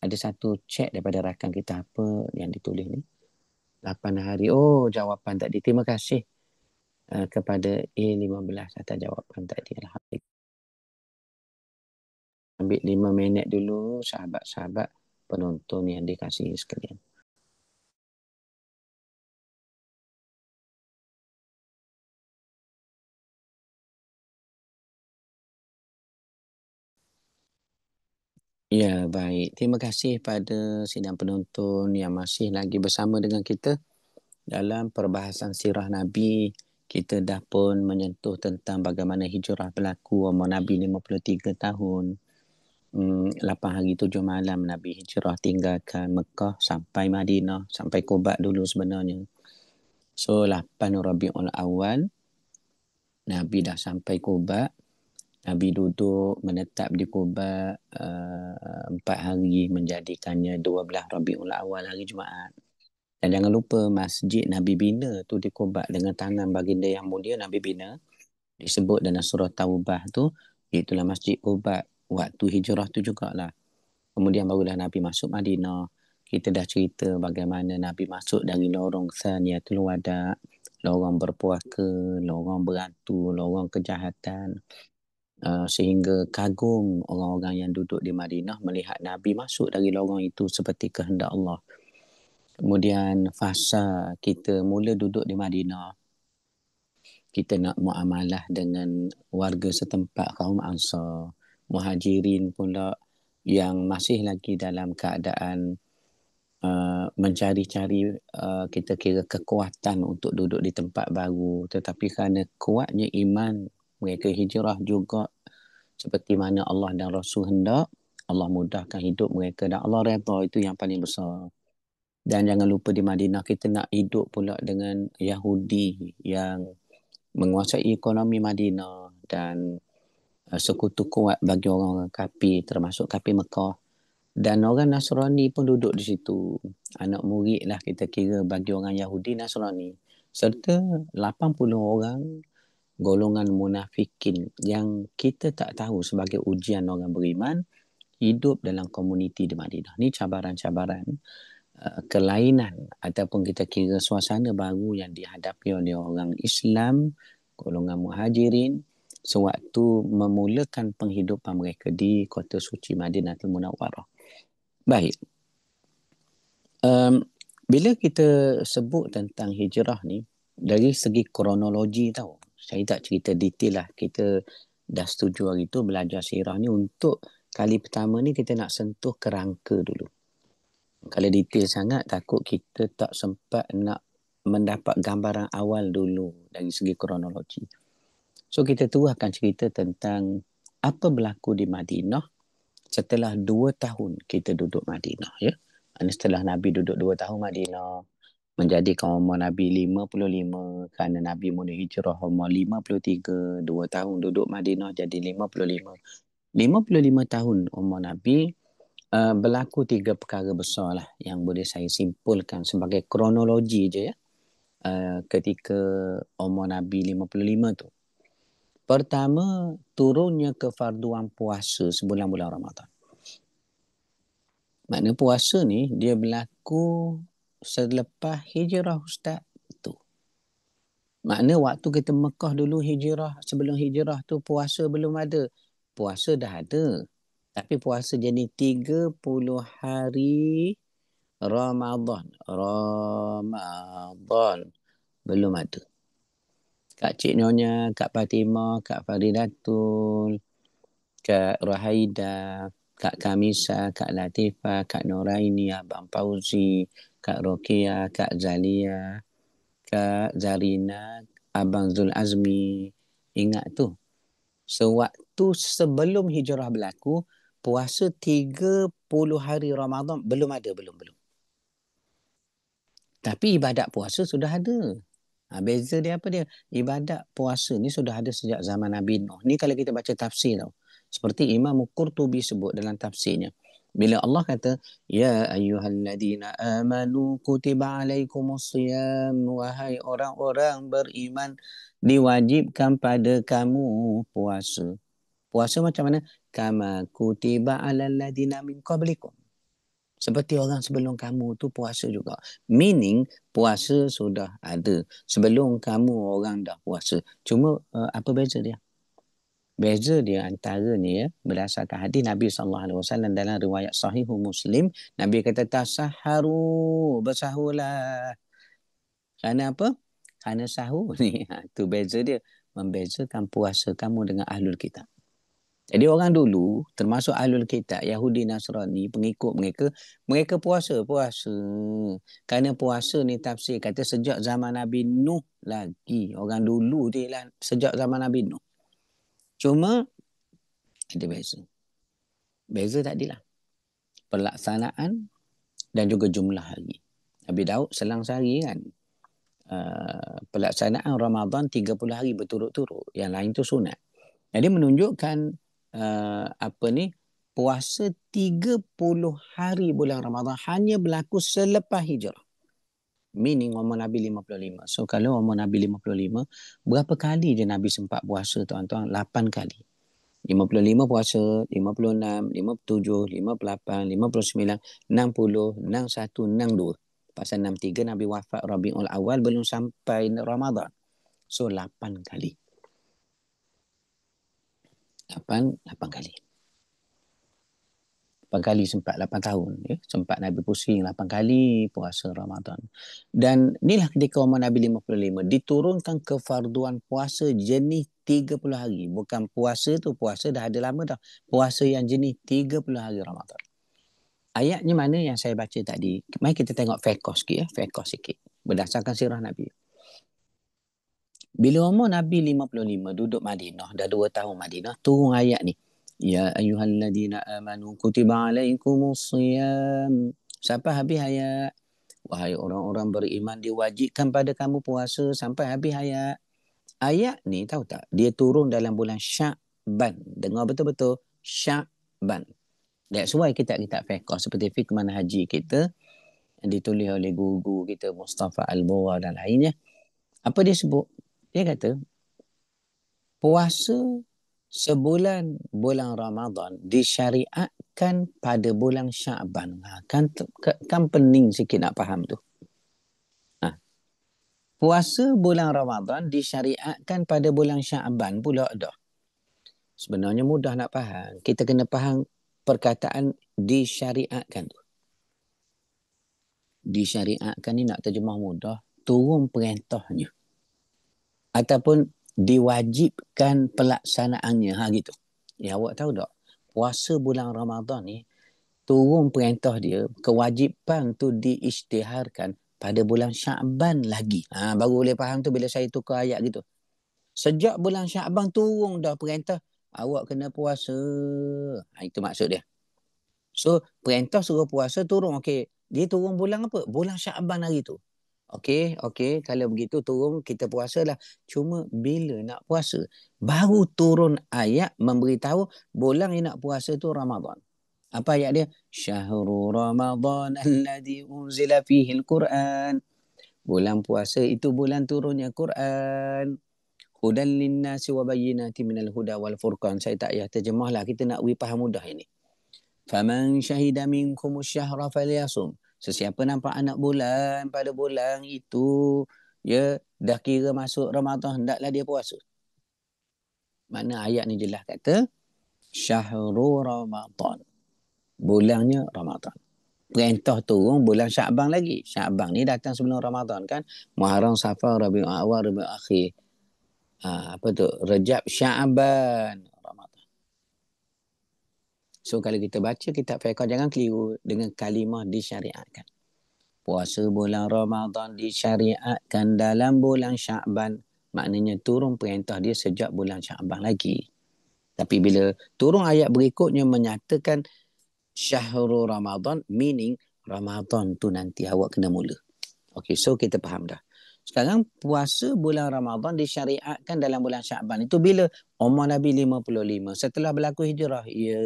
Ada satu chat daripada rakan kita, apa yang ditulis ni, 8 hari. Oh, jawapan tadi. Terima kasih kepada A15 atas jawapan tadi. Alhamdulillah. Ambil 5 minit dulu sahabat-sahabat penonton yang dikasihi sekalian. Ya, baik. Terima kasih pada sidang penonton yang masih lagi bersama dengan kita dalam perbahasan sirah Nabi. Kita dah pun menyentuh tentang bagaimana hijrah berlaku umur Nabi 53 tahun. 8 hari 7 malam Nabi hijrah tinggalkan Mekah sampai Madinah, sampai Quba dulu sebenarnya. So 8 Rabiul Awal Nabi dah sampai Quba. Nabi duduk menetap di Quba 4 hari, menjadikannya 12 Rabiul Awal, hari Jumaat. Dan jangan lupa masjid Nabi bina tu di Quba dengan tangan baginda yang mulia Nabi bina. Disebut dalam surah Taubah tu, itulah masjid Quba waktu hijrah tu jugalah. Kemudian barulah Nabi masuk Madinah. Kita dah cerita bagaimana Nabi masuk dari lorong Thaniyatul Wada, lorong berpuaka, lorong berantu, lorong kejahatan. Sehingga kagum orang-orang yang duduk di Madinah melihat Nabi masuk dari lorong itu seperti kehendak Allah. Kemudian fasa kita mula duduk di Madinah, kita nak muamalah dengan warga setempat, kaum Ansar, Muhajirin pula yang masih lagi dalam keadaan mencari-cari kita kira kekuatan untuk duduk di tempat baru. Tetapi kerana kuatnya iman, mereka hijrah juga seperti mana Allah dan Rasul hendak. Allah mudahkan hidup mereka dan Allah redha, itu yang paling besar. Dan jangan lupa di Madinah kita nak hidup pula dengan Yahudi yang menguasai ekonomi Madinah dan sekutu kuat bagi orang-orang kafir, termasuk kafir Mekah. Dan orang Nasrani pun duduk di situ. Anak murid lah kita kira bagi orang Yahudi Nasrani. Serta 80 orang golongan munafikin yang kita tak tahu sebagai ujian orang beriman hidup dalam komuniti di Madinah. Ni cabaran-cabaran, kelainan ataupun kita kira suasana baru yang dihadapi oleh orang Islam, golongan Muhajirin sewaktu memulakan penghidupan mereka di kota suci Madinatul Munawwarah. Baik. Bila kita sebut tentang hijrah ni dari segi kronologi tahu, saya tak cerita detail lah. Kita dah setuju hari tu belajar sirah ni untuk kali pertama ni kita nak sentuh kerangka dulu. Kalau detail sangat takut kita tak sempat nak mendapat gambaran awal dulu dari segi kronologi. So kita tu akan cerita tentang apa berlaku di Madinah setelah 2 tahun kita duduk Madinah, ya. Setelah Nabi duduk 2 tahun Madinah, menjadikan umur Nabi 55 kerana Nabi mula hijrah umur 53, 2 tahun duduk Madinah jadi 55. 55 tahun umur Nabi, Berlaku 3 perkara besar lah yang boleh saya simpulkan sebagai kronologi je ya. Ketika umur Nabi 55 tu. Pertama, turunnya kefarduan puasa sebulan bulan Ramadan. Maknanya puasa ni dia berlaku selepas hijrah Ustaz tu. Maknanya waktu kita Mekah dulu hijrah, sebelum hijrah tu puasa belum ada. Puasa dah ada. Tapi puasa jenis 30 hari Ramadan. Ramadan. Belum ada. Kak Cik Nyonya, Kak Fatimah, Kak Faridatul, Kak Rohaida, Kak Kamisa, Kak Latifah, Kak Noraini, Abang Fauzi, Kak Rokia, Kak Zalia, Kak Zarina, Abang Zul Azmi. Ingat tu. Sewaktu sebelum hijrah berlaku, puasa 30 hari Ramadan belum ada, belum. Tapi ibadat puasa sudah ada. Beza dia apa dia? Ibadat puasa ni sudah ada sejak zaman Nabi Nuh. Ni kalau kita baca tafsir tau. Seperti Imam Qurtubi sebut dalam tafsirnya. Bila Allah kata, Ya ayyuhalladzina amanu kutiba alaikumusiyam. Wahai orang-orang beriman, diwajibkan pada kamu puasa. Puasa macam mana? Kama kutiba alal ladina min qablikum. Seperti orang sebelum kamu tu puasa juga. Meaning, puasa sudah ada. Sebelum kamu orang dah puasa. Cuma apa beza dia? Beza dia antaranya ya, berdasarkan hadis Nabi SAW dalam riwayat Sahih Muslim, Nabi kata tasaharu, bersahurlah. Kerana apa? Kerana sahur ni. Tu beza dia. Membezakan puasa kamu dengan ahlul kitab. Jadi orang dulu, termasuk ahlul kitab, Yahudi, Nasrani, pengikut mereka puasa. Kerana puasa ni tafsir kata sejak zaman Nabi Nuh lagi. Orang dulu dia lah, sejak zaman Nabi Nuh. Cuma, ada beza. Beza tadilah. Pelaksanaan dan juga jumlah hari. Nabi Daud selang sehari kan. Pelaksanaan Ramadan 30 hari berturut-turut. Yang lain tu sunat. Jadi menunjukkan puasa 30 hari bulan Ramadan hanya berlaku selepas hijrah. Meaning umur Nabi 55. So kalau umur Nabi 55, berapa kali je Nabi sempat puasa tuan-tuan? 8 kali. 55 puasa, 56, 57, 58, 59, 60, 61, 62. Pasal 63 Nabi wafat Rabiul Awal belum sampai Ramadan. So 8 kali. 8 kali. 8 kali sempat 8 tahun. Ya. Sempat Nabi pusing 8 kali puasa Ramadan. Dan inilah ketika umur Nabi 55. Diturunkan kefarduan puasa jenis 30 hari. Bukan puasa tu, puasa dah ada lama dah. Puasa yang jenis 30 hari Ramadan. Ayatnya mana yang saya baca tadi? Mari kita tengok fiqh sikit ya. Fiqh sikit. Berdasarkan sirah Nabi. Bila umur Nabi 55 duduk Madinah, dah 2 tahun Madinah, turun ayat ni. Ya ayyuhalladzina amanu kutiba alaikumusiyam. Sampai habis ayat. Wahai orang-orang beriman, diwajibkan pada kamu puasa sampai habis ayat. Ayat ni tahu tak? Dia turun dalam bulan Sya'ban. Dengar betul-betul. Sya'ban. That's why kitab-kitab fiqh seperti fiqh manhaji kita yang ditulis oleh guru kita Mustafa Al-Bawa dan lainnya. Apa dia sebut? Dia kata puasa sebulan bulan Ramadan disyariatkan pada bulan Sya'ban. Kan pening sikit nak faham tu. Puasa bulan Ramadan disyariatkan pada bulan Sya'ban pula dah. Sebenarnya mudah nak faham. Kita kena faham perkataan disyariatkan tu. Disyariatkan ni nak terjemah mudah. Turun perintahnya. Ataupun diwajibkan pelaksanaannya. Gitu. Ya, awak tahu tak? Puasa bulan Ramadan ni, turun perintah dia, kewajipan tu diisytiharkan pada bulan Sya'ban lagi. Baru boleh faham tu bila saya tukar ayat gitu. Sejak bulan Sya'ban turun dah perintah, awak kena puasa. Itu maksud dia. So, perintah suruh puasa turun. Okey. Dia turun bulan apa? Bulan Sya'ban hari tu. Okey. Kalau begitu turun, kita puasalah. Cuma bila nak puasa? Baru turun ayat memberitahu bulan yang nak puasa tu Ramadan. Apa ayat dia? Syahrul Ramadan alladzi unzila fihi al-Quran. Bulan puasa itu bulan turunnya Quran. Hudan linnasi wa bayyinatin minal huda wal furqan. Saya tak payah terjemahlah. Kita nak faham mudah ini. Faman syahida minkum syahra falyasum. Sesiapa nampak anak bulan pada bulan itu, ya dah kira masuk Ramadan, hendaklah dia puasa. Makna ayat ni jelas kata syahrul Ramadan. Bulannya Ramadan. Perintah turun bulan Sya'ban lagi. Sya'ban ni datang sebelum Ramadan kan. Muharram, Safar, Rabiul Awal, Rabiul Akhir. Apa tu? Rejab, Sya'ban, Ramadan. So kalau kita baca kitab fiqh jangan keliru dengan kalimah disyariatkan. Puasa bulan Ramadan disyariatkan dalam bulan Sya'ban. Maknanya turun perintah dia sejak bulan Sya'ban lagi. Tapi bila turun ayat berikutnya menyatakan Syahrul Ramadan, meaning Ramadan tu nanti awak kena mula. Okey, so kita faham dah. Sekarang puasa bulan Ramadan disyariatkan dalam bulan Sya'ban. Itu bila? Umur Nabi 55. Setelah berlaku hijrah. Ya.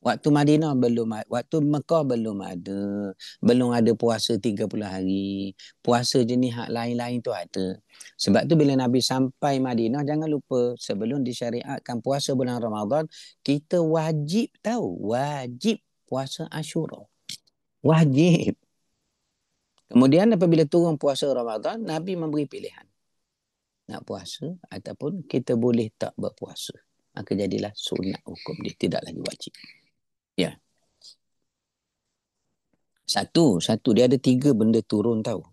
Waktu Madinah belum ada. Waktu Mekah belum ada. Belum ada puasa 30 hari. Puasa jenis hak lain-lain tu ada. Sebab tu bila Nabi sampai Madinah, jangan lupa sebelum disyariatkan puasa bulan Ramadan, kita wajib tahu. Wajib puasa Ashura. Wajib. Kemudian apabila turun puasa Ramadan, Nabi memberi pilihan. Nak puasa ataupun kita boleh tak berpuasa. Maka jadilah sunat hukum dia. Tidak lagi wajib. Ya. Satu. Dia ada 3 benda turun tahu.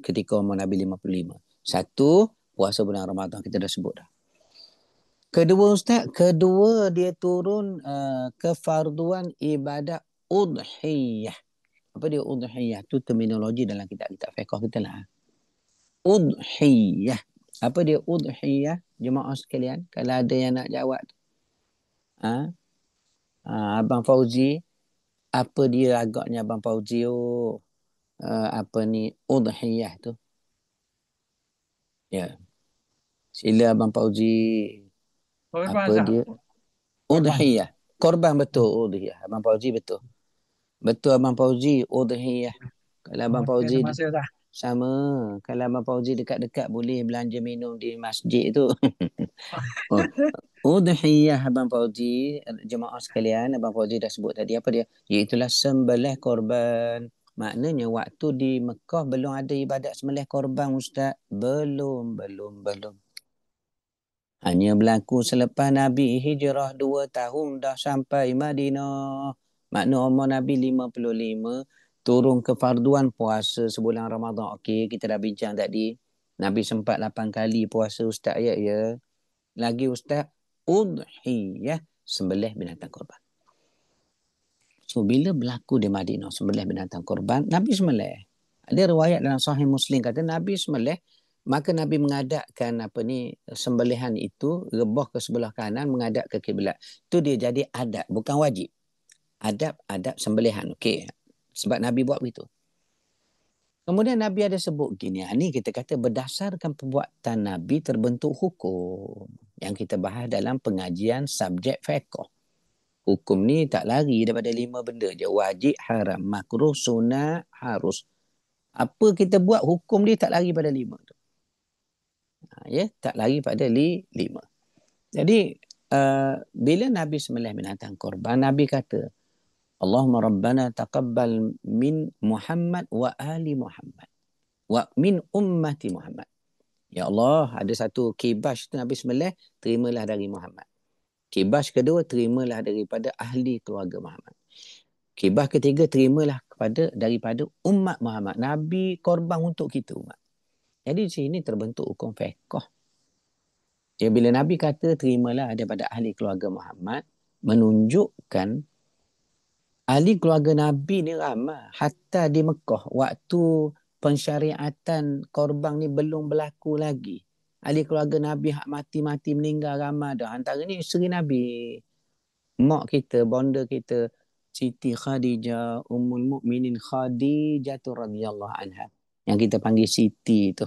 Ketika umur Nabi 55. Satu, puasa bulan Ramadan. Kita dah sebut dah. Kedua Ustaz, dia turun kefarduan ibadat udhiyah. Apa dia udhiyah? Itu terminologi dalam kitab-kitab fiqh kita lah. Udhiyah. Apa dia udhiyah? Jemaah sekalian, kalau ada yang nak jawab. Abang Fauzi, apa dia agaknya Abang Fauzi? Apa ni udhiyah tu? Ya. Sila Abang Fauzi. Apa dia? Udhiyah. Korban betul udhiyah. Abang Fauzi betul. Betul Abang Fauzi, udhiyah. Kalau Abang Fauzi sama, kalau Abang Fauzi dekat-dekat boleh belanja minum di masjid tu. Udhiyah Abang Fauzi, jemaah sekalian, Abang Fauzi dah sebut tadi apa dia? Iaitulah sembelih korban. Maknanya waktu di Mekah belum ada ibadat sembelih korban Ustaz. Belum. Hanya berlaku selepas Nabi hijrah 2 tahun dah sampai Madinah. Makna umur Nabi 55, turun kefarduan puasa sebulan Ramadan. Okey, kita dah bincang tadi. Nabi sempat 8 kali puasa Ustaz ayat ya. Lagi Ustaz, udhiyah, sembelih binatang korban. So bila berlaku di Madinah sembelih binatang korban, Nabi sembelih. Ada riwayat dalam Sahih Muslim kata Nabi sembelih. Maka Nabi mengadapkan sembelihan itu, rebah ke sebelah kanan, mengadap ke kiblat. Itu dia jadi adab, bukan wajib. Adab sembelihan. Okey. Sebab Nabi buat begitu. Kemudian Nabi ada sebut gini. Ini kita kata berdasarkan perbuatan Nabi terbentuk hukum. Yang kita bahas dalam pengajian subjek fiqh. Hukum ni tak lari daripada 5 benda je. Wajib, haram, makruh, sunat, harus. Apa kita buat, hukum dia tak lari pada 5 tu. Ya, tak lari pada 5. Jadi bila Nabi sembelih binatang korban, Nabi kata, Allahumma rabbana taqabbal min Muhammad wa ali Muhammad wa min ummati Muhammad. Ya Allah, ada satu kibash tu Nabi sembelih, terimalah dari Muhammad. Kibash kedua, terimalah daripada ahli keluarga Muhammad. Kibash ketiga, terimalah daripada umat Muhammad. Nabi korban untuk kita umat. Jadi di sini terbentuk hukum fiqh. Ya, bila Nabi kata terimalah daripada ahli keluarga Muhammad, menunjukkan ahli keluarga Nabi ni ramai. Hatta di Mekah, waktu pensyariatan korban ni belum berlaku lagi. Ahli keluarga Nabi hak mati-mati meninggal ramai dah. Antara ni isteri Nabi. Mak kita, bonda kita, Siti Khadijah, Ummul Mukminin Khadijah radhiyallahu anha. Yang kita panggil Siti tu.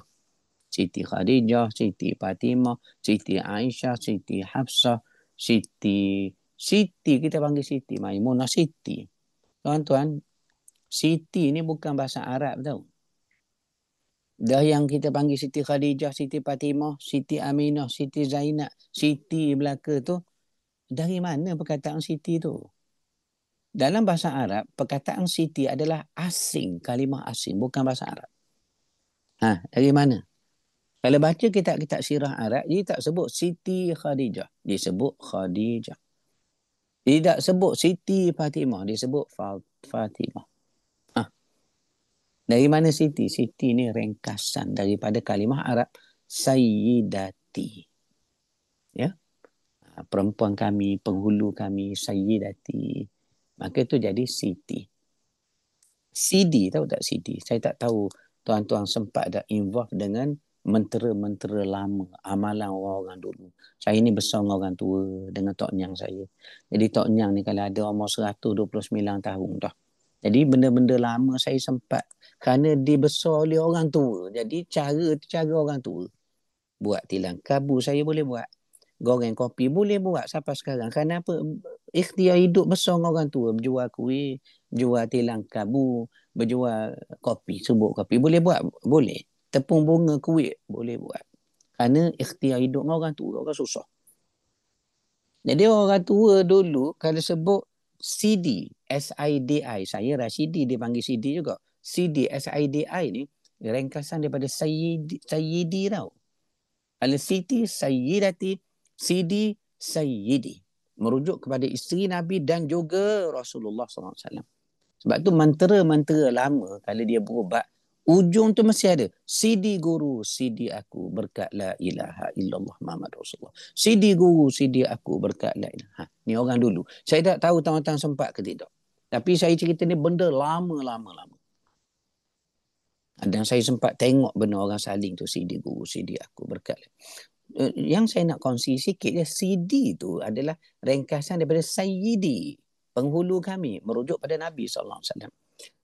Siti Khadijah, Siti Fatimah, Siti Aisyah, Siti Hafsah, Siti Siti kita panggil Siti Maimunah Siti. Tuan-tuan, Siti ni bukan bahasa Arab tau. Dah yang kita panggil Siti Khadijah, Siti Fatimah, Siti Aminah, Siti Zainab, Siti belaka tu, dari mana perkataan Siti tu? Dalam bahasa Arab, perkataan Siti adalah asing, kalimah asing, bukan bahasa Arab. Dari mana? Kalau baca kitab-kitab sirah Arab, dia tak sebut Siti Khadijah, dia sebut Khadijah. Dia tak sebut Siti Fatimah, dia sebut Fatimah. Dari mana Siti? Siti ni ringkasan daripada kalimah Arab Sayyidati. Ya. Perempuan kami, penghulu kami, Sayyidati. Maka itu jadi Siti. CD, tahu tak CD? Saya tak tahu tuan-tuan sempat dah involve dengan mentera-mentera lama, amalan orang dulu. Saya ni besar dengan orang tua, dengan Tok Nyang saya. Jadi Tok Nyang ni kalau ada umur 129 tahun dah. Jadi benda-benda lama saya sempat, kerana dia besar oleh orang tua. Jadi cara orang tua. Buat tilang kabu saya boleh buat. Goreng kopi boleh buat sampai sekarang. Kerana apa? Ikhtiar hidup besar dengan orang tua. Berjual kuih, berjual tilang kabu, berjual kopi, subuk kopi. Boleh buat? Boleh. Tepung bunga kuih boleh buat. Kerana ikhtiar hidup dengan orang tua. Orang susah. Jadi orang tua dulu kalau sebut CD, S-I-D-I. Saya Rashidi dia panggil CD juga. CD, S-I-D-I ni ringkasan daripada Sayyidi tau. Kalau Siti, Sayyidati, CD, Sayyidi. Merujuk kepada isteri Nabi dan juga Rasulullah SAW. Sebab tu mentera-mentera lama kalau dia berubat, ujung tu mesti ada. Sidi guru, sidi aku berkat la ilaha illallah Muhammad Rasulullah. Sidi guru, sidi aku berkat la ilaha. Ni orang dulu. Saya tak tahu tuan-tuan sempat ke tidak. Tapi saya cerita ni benda lama. Dan saya sempat tengok benda orang saling tu. Sidi guru, sidi aku berkat la. Yang saya nak kongsi sikit dia, Sidi tu adalah ringkasan daripada Sayyidi, penghulu kami, merujuk pada Nabi SAW.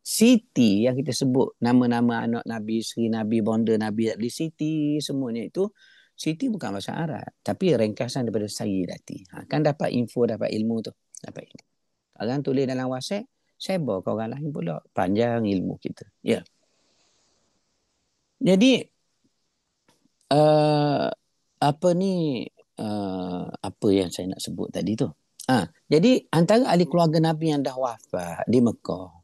Siti yang kita sebut nama-nama anak Nabi, Sri Nabi, bonda Nabi, Siti, semuanya itu Siti bukan bahasa Arab, tapi ringkasan daripada Sayyidati. Kan dapat info, dapat ilmu tu. Dapat ilmu. Orang tulis dalam WhatsApp, saya bawa ke orang lain pula. Panjang ilmu kita. Ya. Jadi, apa yang saya nak sebut tadi tu? Jadi, antara ahli keluarga Nabi yang dah wafat di Mekah,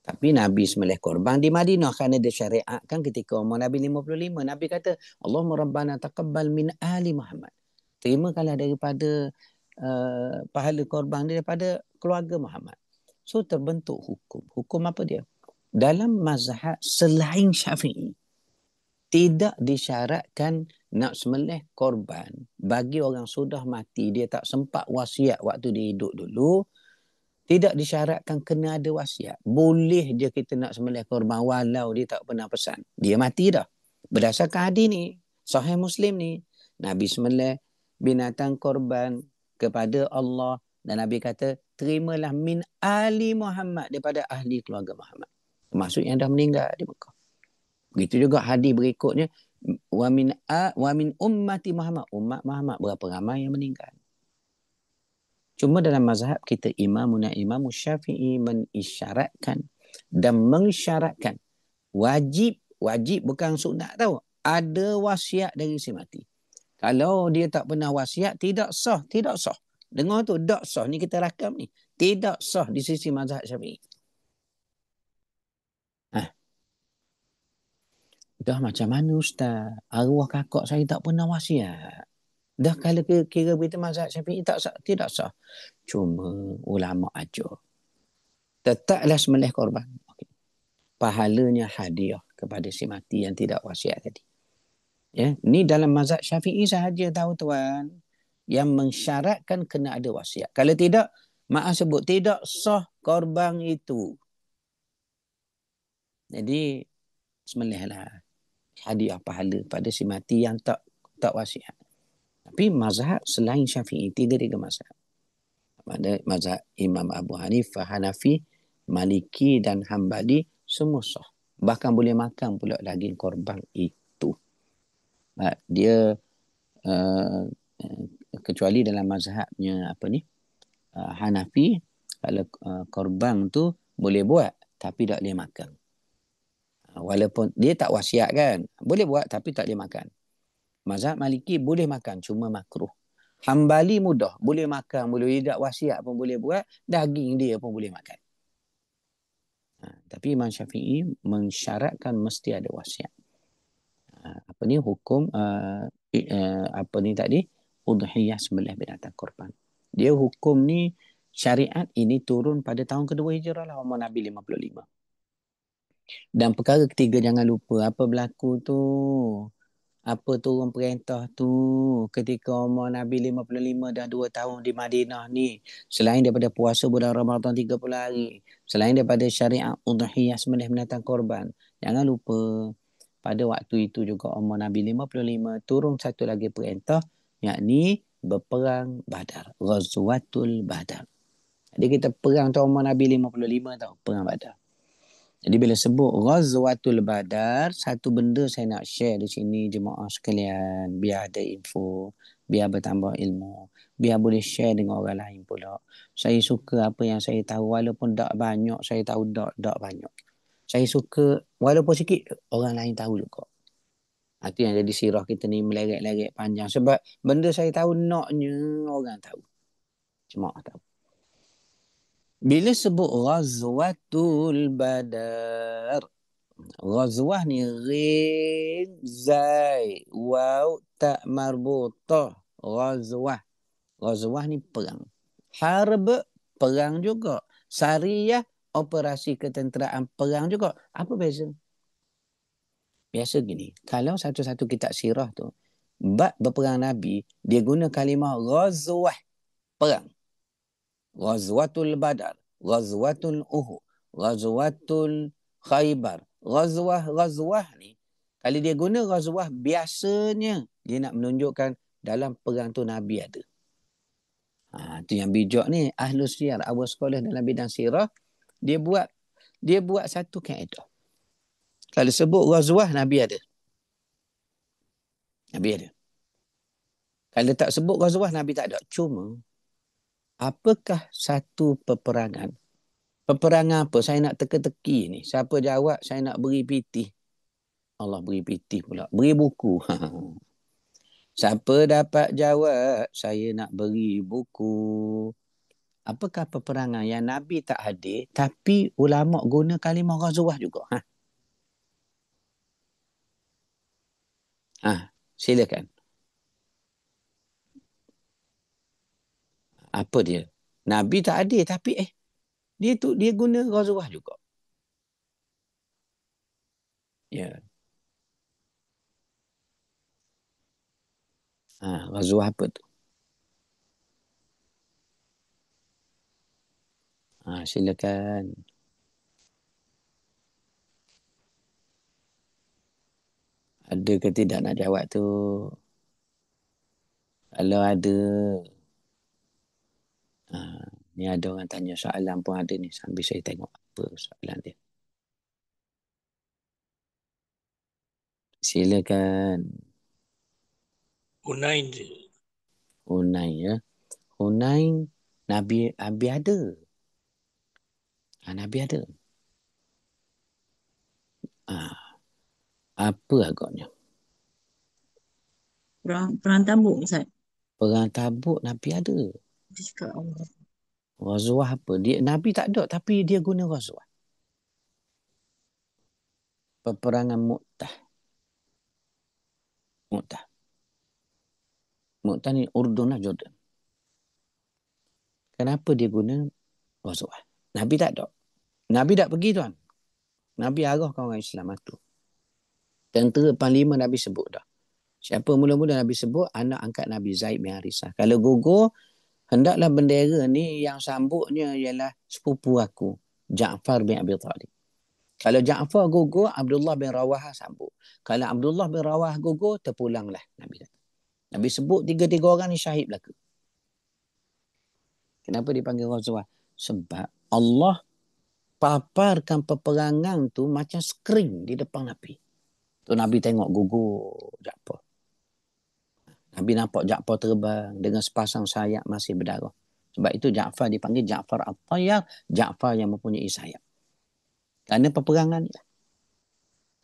tapi Nabi sembelih korban di Madinah kerana dia syariatkan ketika umur Nabi 55. Nabi kata, Allahumma rabbana taqabbal min ahli Muhammad. Terimakanlah daripada pahala korban daripada keluarga Muhammad. So terbentuk hukum. Hukum apa dia? Dalam mazhab selain Syafi'i, tidak disyaratkan nak sembelih korban bagi orang sudah mati, dia tak sempat wasiat waktu dia hidup dulu. Tidak disyaratkan kena ada wasiat. Boleh je kita nak sembelih korban walau dia tak pernah pesan. Dia mati dah. Berdasarkan hadis ni, Sahih Muslim ni, Nabi sembelih binatang korban kepada Allah dan Nabi kata, terimalah min ali Muhammad, daripada ahli keluarga Muhammad. Maksud yang dah meninggal di Mekah. Begitu juga hadis berikutnya, wa min ummati Muhammad. Umat Muhammad berapa ramai yang meninggal. Cuma dalam mazhab kita Imam Syafi'i mengisyaratkan dan mengisyaratkan wajib bukan sunat tau. Ada wasiat dari si mati. Kalau dia tak pernah wasiat, tidak sah. Dengar tu, tak sah. Ni kita rakam ni. Tidak sah di sisi mazhab Syafi'i. Dah macam mana Ustaz? Arwah kakak saya tak pernah wasiat. Dah kalau kira berita mazhab Syafi'i tidak sah. Cuma ulama ajar. Tetaplah sembelih korban. Okay. Pahalanya hadiah kepada si mati yang tidak wasiat tadi. Ya, ni dalam mazhab Syafi'i sahaja tahu tuan, yang mensyaratkan kena ada wasiat. Kalau tidak, maaf sebut, tidak sah korban itu. Jadi sembelihlah, hadiah pahala pada si mati yang tak wasiat. Tapi mazhab selain Syafi'i, tiga mazhab. Ada mazhab Imam Abu Hanifah, Hanafi, Maliki dan Hambali, semua sah. Bahkan boleh makan pula daging korban itu. Dia kecuali dalam mazhabnya Hanafi, kalau korban tu boleh buat tapi tak boleh makan. Walaupun dia tak wasiat kan, boleh buat tapi tak boleh makan. Mazhab Maliki boleh makan, cuma makruh. Hambali mudah, boleh makan, boleh tidak wasiat pun boleh buat, daging dia pun boleh makan. Tapi Imam Syafi'i mensyaratkan mesti ada wasiat. Apa ni hukum apa ni tadi? Udhiyah sembelih binatang korban. Dia hukum ni, syariat ini turun pada tahun kedua Hijrah lah, umur Nabi 55. Dan perkara ketiga jangan lupa apa berlaku tu. Apa turun perintah tu ketika umur Nabi 55 dah 2 tahun di Madinah ni. Selain daripada puasa bulan Ramadan 30 hari. Selain daripada syariat udhiyah sembelih binatang korban. Jangan lupa pada waktu itu juga umur Nabi 55 turun satu lagi perintah, yakni berperang Badar. Ghazwatul Badar. Jadi kita perang tu umur Nabi 55 tau, perang Badar. Jadi bila sebut Ghazwatul Badar, satu benda saya nak share di sini jemaah sekalian, biar ada info, biar bertambah ilmu, biar boleh share dengan orang lain pula. Saya suka apa yang saya tahu, walaupun tak banyak, saya tahu tak banyak. Saya suka walaupun sikit orang lain tahu juga. Itu yang jadi sirah kita ni meleret-leret panjang. Sebab benda saya tahu naknya orang tahu. Jemaah tahu. Bila sebut Ghazwatul Badar, Ghazwah ni ghin, zai, waw, tak marbutah. Ghazwah. Ghazwah ni perang. Harb, perang juga. Sariyah, operasi ketenteraan perang juga. Apa beza? Biasa gini, kalau satu-satu kitab sirah tu, bab berperang Nabi, dia guna kalimah Ghazwah, perang. Ghazwatul Badar, Ghazwatul Uhud, Ghazwatul Khaybar. Ghazwah ni, kalau dia guna ghazwah, biasanya dia nak menunjukkan dalam perang tu Nabi ada. Itu yang bijak ni, ahlu syiar, awal sekolah dalam bidang sirah, dia buat satu kaedah. Kalau sebut ghazwah, Nabi ada. Nabi ada. Kalau tak sebut ghazwah, Nabi tak ada. Cuma, apakah satu peperangan? Peperangan apa? Saya nak teka-teki ni. Siapa jawab, saya nak beri pitih. Allah beri pitih pula. Beri buku. Siapa dapat jawab, saya nak beri buku. Apakah peperangan yang Nabi tak hadir, tapi ulama guna kalimah ghazwah juga? Silakan. Apa dia? Nabi tak hadir, tapi dia guna ghazwah juga. Ya. Ghazwah apa tu? Silakan. Ada ke tidak nak jawab tu? Kalau ada, ni ada orang tanya soalan pun ada ni. Sambil saya tengok apa soalan dia. Silakan. Hunain. Hunain ya. Hunain Nabi ada. Nabi ada. Apa agaknya? Perang Tabuk, Ustaz. Perang Tabuk Nabi ada. Dia cakap Allah. Ghazwah apa? Nabi tak ada, tapi dia guna ghazwah. Peperangan Mu'tah. Mu'tah ni Urdun lah, Jordan. Kenapa dia guna ghazwah? Nabi tak ada. Nabi tak pergi tuan. Nabi arahkan orang Islam itu. Tentera panglima Nabi sebut dah. Siapa mula-mula Nabi sebut? Anak angkat Nabi Zaid bin Harisah. Kalau gugur, hendaklah bendera ni yang sambutnya ialah sepupu aku, Ja'far bin Abi Talib. Kalau Ja'far gugur, Abdullah bin Rawahah sambut. Kalau Abdullah bin Rawahah gugur, terpulanglah Nabi. Nabi sebut tiga-tiga orang ni syahid belaka. Kenapa dipanggil Ghazwah? Sebab Allah paparkan peperangan tu macam skrin di depan Nabi. Tu Nabi tengok gugur Ja'far. Nabi nampak Ja'far terbang dengan sepasang sayap masih berdarah. Sebab itu Ja'far dipanggil Ja'far At-Tayyar, Ja'far yang mempunyai sayap. Kerana peperangan ni.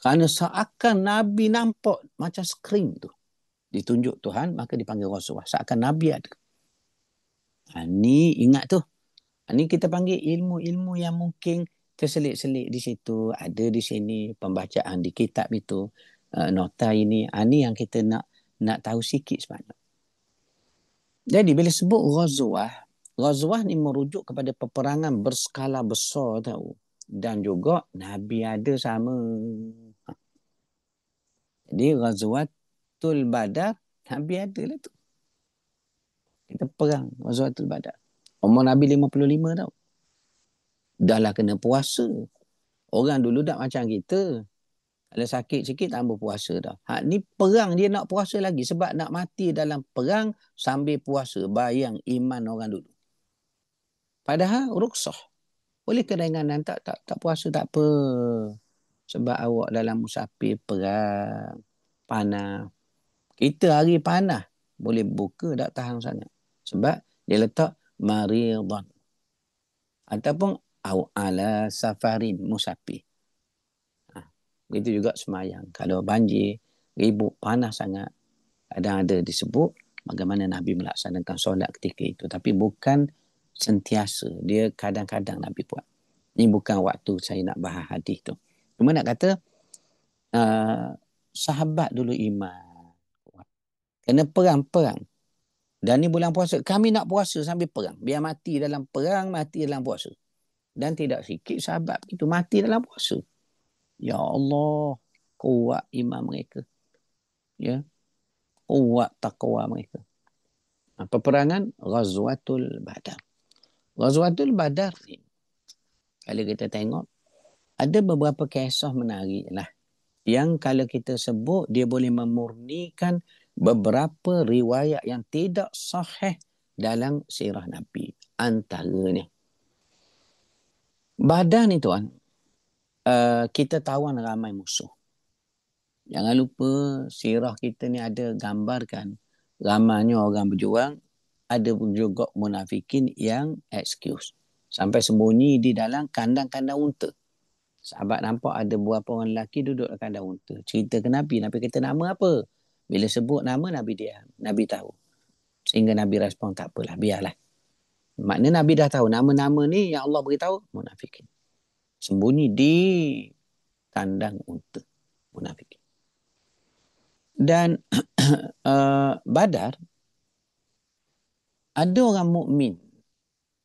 Kerana seakan Nabi nampak macam skrin tu. Ditunjuk Tuhan, maka dipanggil Ghazwah. Seakan Nabi ada. Ni ingat tu. Ni kita panggil ilmu-ilmu yang mungkin terselit-selit di situ, ada di sini, pembacaan di kitab itu, nota ini. Ni yang kita nak tahu sikit sebanyak. Jadi bila sebut Ghazwah ni merujuk kepada peperangan berskala besar tahu. Dan juga Nabi ada sama. Jadi Ghazwatul Badar, Nabi ada lah tu. Kita perang Ghazwatul Badar. Umur Nabi 55 tau. Dah lah kena puasa. Orang dulu tak macam kita. Kalau sakit sikit tambah puasa dah. Ni perang dia nak puasa lagi. Sebab nak mati dalam perang sambil puasa. Bayang iman orang dulu. Padahal ruksah. Boleh keringanan tak puasa tak apa. Sebab awak dalam musafir perang. Panas. Kita hari panas. Boleh buka tak tahan sangat. Sebab dia letak maridan. Ataupun ala safarin musafir. Begitu juga semayang. Kalau banjir, ribut, panas sangat. Kadang ada disebut bagaimana Nabi melaksanakan solat ketika itu. Tapi bukan sentiasa. Dia kadang-kadang Nabi buat. Ini bukan waktu saya nak bahas hadis tu. Cuma nak kata, sahabat dulu iman. Kena perang-perang. Dan ni bulan puasa. Kami nak puasa sambil perang. Biar mati dalam perang, mati dalam puasa. Dan tidak sikit sahabat itu mati dalam puasa. Ya Allah, kuat iman mereka. Ya, kuat taqwa mereka. Peperangan Ghazwatul Badar. Ghazwatul Badar ni, kalau kita tengok, ada beberapa kisah menarik lah. Yang kalau kita sebut, dia boleh memurnikan beberapa riwayat yang tidak sahih dalam sirah Nabi. Antaranya, Badar ni tuan, kita tawan ramai musuh. Jangan lupa sirah kita ni ada gambarkan ramainya orang berjuang, ada juga munafikin yang excuse. Sampai sembunyi di dalam kandang-kandang unta. Sahabat nampak ada beberapa orang lelaki duduk di kandang unta. Cerita ke Nabi, Nabi kata nama apa? Bila sebut nama, Nabi diam. Nabi tahu. Sehingga Nabi respon tak apalah, biarlah. Maknanya Nabi dah tahu nama-nama ni yang Allah beritahu, munafikin. Sembunyi di kandang unta, munafikin. Dan Badar, ada orang mukmin